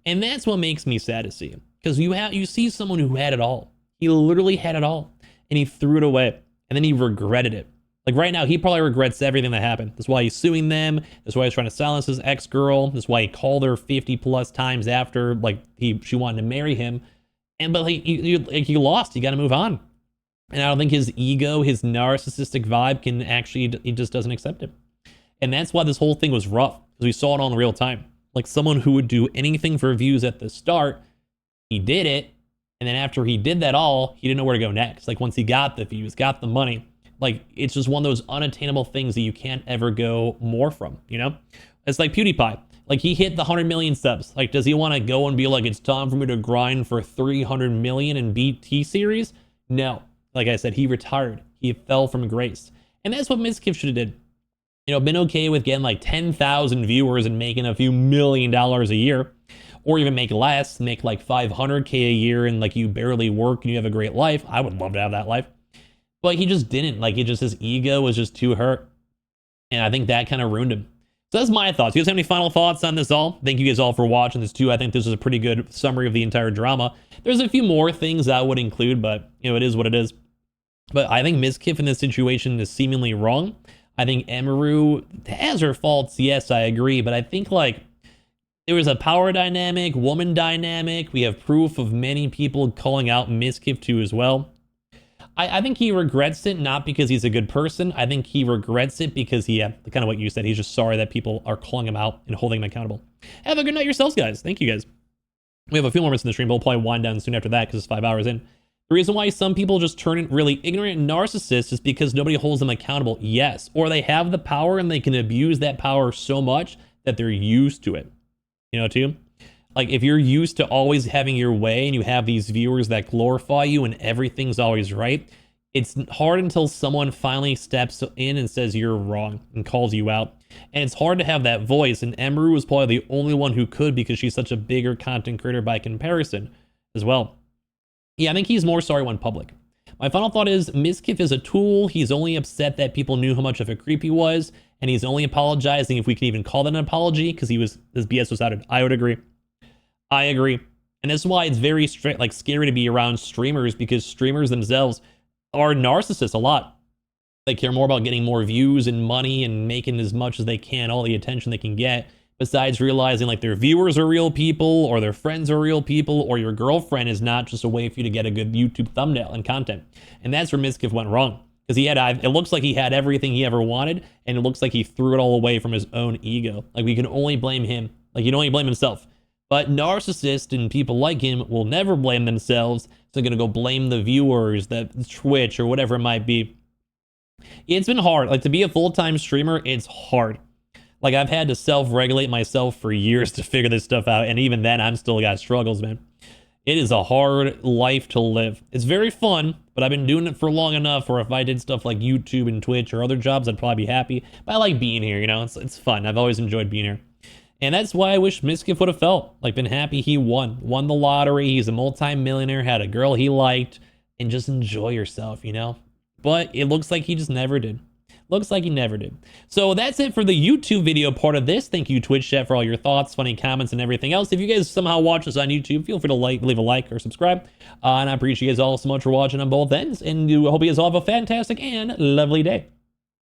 And that's what makes me sad to see, because you see someone who had it all. He literally had it all. and he threw it away, and then he regretted it. Like right now, he probably regrets everything that happened. That's why he's suing them. That's why he's trying to silence his ex-girl. That's why he called her 50 plus times after, like she wanted to marry him. But like he lost. You got to move on. And I don't think his ego, his narcissistic vibe can actually, he just doesn't accept it. And that's why this whole thing was rough, because we saw it all in real time. Like someone who would do anything for views at the start, he did it. And then after he did that all, he didn't know where to go next. Like once he got the views, got the money, like it's just one of those unattainable things that you can't ever go more from, you know? It's like PewDiePie. Like he hit the 100 million subs. Like, does he want to go and be like, it's time for me to grind for 300 million and beat T-Series? No. Like I said, he retired. He fell from grace. And that's what Mizkif should have did. You know, been okay with getting like 10,000 viewers and making a few $1 million a year, or even make less, make like 500K a year, and like you barely work and you have a great life. I would love to have that life. But he just didn't. Like, his ego was just too hurt. And I think that kind of ruined him. So that's my thoughts. You guys have any final thoughts on this all? Thank you guys all for watching this too. I think this is a pretty good summary of the entire drama. There's a few more things I would include, but you know, it is what it is. But I think Mizkif in this situation is seemingly wrong. I think Emiru has her faults. Yes, I agree. But I think like there was a power dynamic, woman dynamic. We have proof of many people calling out Mizkif too as well. I think he regrets it, not because he's a good person. I think he regrets it because he, kind of what you said, he's just sorry that people are calling him out and holding him accountable. Have a good night yourselves, guys. Thank you, guys. We have a few more minutes in the stream, but we'll probably wind down soon after that because it's 5 hours in. The reason why some people just turn really ignorant narcissists is because nobody holds them accountable. Yes. Or they have the power and they can abuse that power so much that they're used to it. You know, too? Like if you're used to always having your way and you have these viewers that glorify you and everything's always right, it's hard until someone finally steps in and says you're wrong and calls you out. And it's hard to have that voice. And Emiru was probably the only one who could because she's such a bigger content creator by comparison as well. Yeah, I think he's more sorry when public. My final thought is Mizkif is a tool. He's only upset that people knew how much of a creep he was. And he's only apologizing, if we can even call that an apology, because his BS was outed. I would agree. I agree. And that's why it's very scary to be around streamers, because streamers themselves are narcissists a lot. They care more about getting more views and money and making as much as they can, all the attention they can get, besides realizing like their viewers are real people, or their friends are real people, or your girlfriend is not just a way for you to get a good YouTube thumbnail and content. And that's where Mizkif went wrong. Because it looks like he had everything he ever wanted, and it looks like he threw it all away from his own ego. Like we can only blame him. Like he can only blame himself. But narcissists and people like him will never blame themselves. So they're going to go blame the viewers, the Twitch, or whatever it might be. It's been hard. Like to be a full-time streamer, it's hard. Like I've had to self-regulate myself for years to figure this stuff out. And even then, I'm still got struggles, man. It is a hard life to live. It's very fun, but I've been doing it for long enough where if I did stuff like YouTube and Twitch or other jobs, I'd probably be happy. But I like being here, you know? It's fun. I've always enjoyed being here. And that's why I wish Mizkif would have felt. Like, been happy he won the lottery. He's a multi-millionaire, had a girl he liked, and just enjoy yourself, you know? But it looks like he just never did. Looks like he never did. So that's it for the YouTube video part of this. Thank you, Twitch chat, for all your thoughts, funny comments, and everything else. If you guys somehow watch this on YouTube, feel free to leave a like or subscribe. And I appreciate you guys all so much for watching on both ends. And I hope you guys all have a fantastic and lovely day.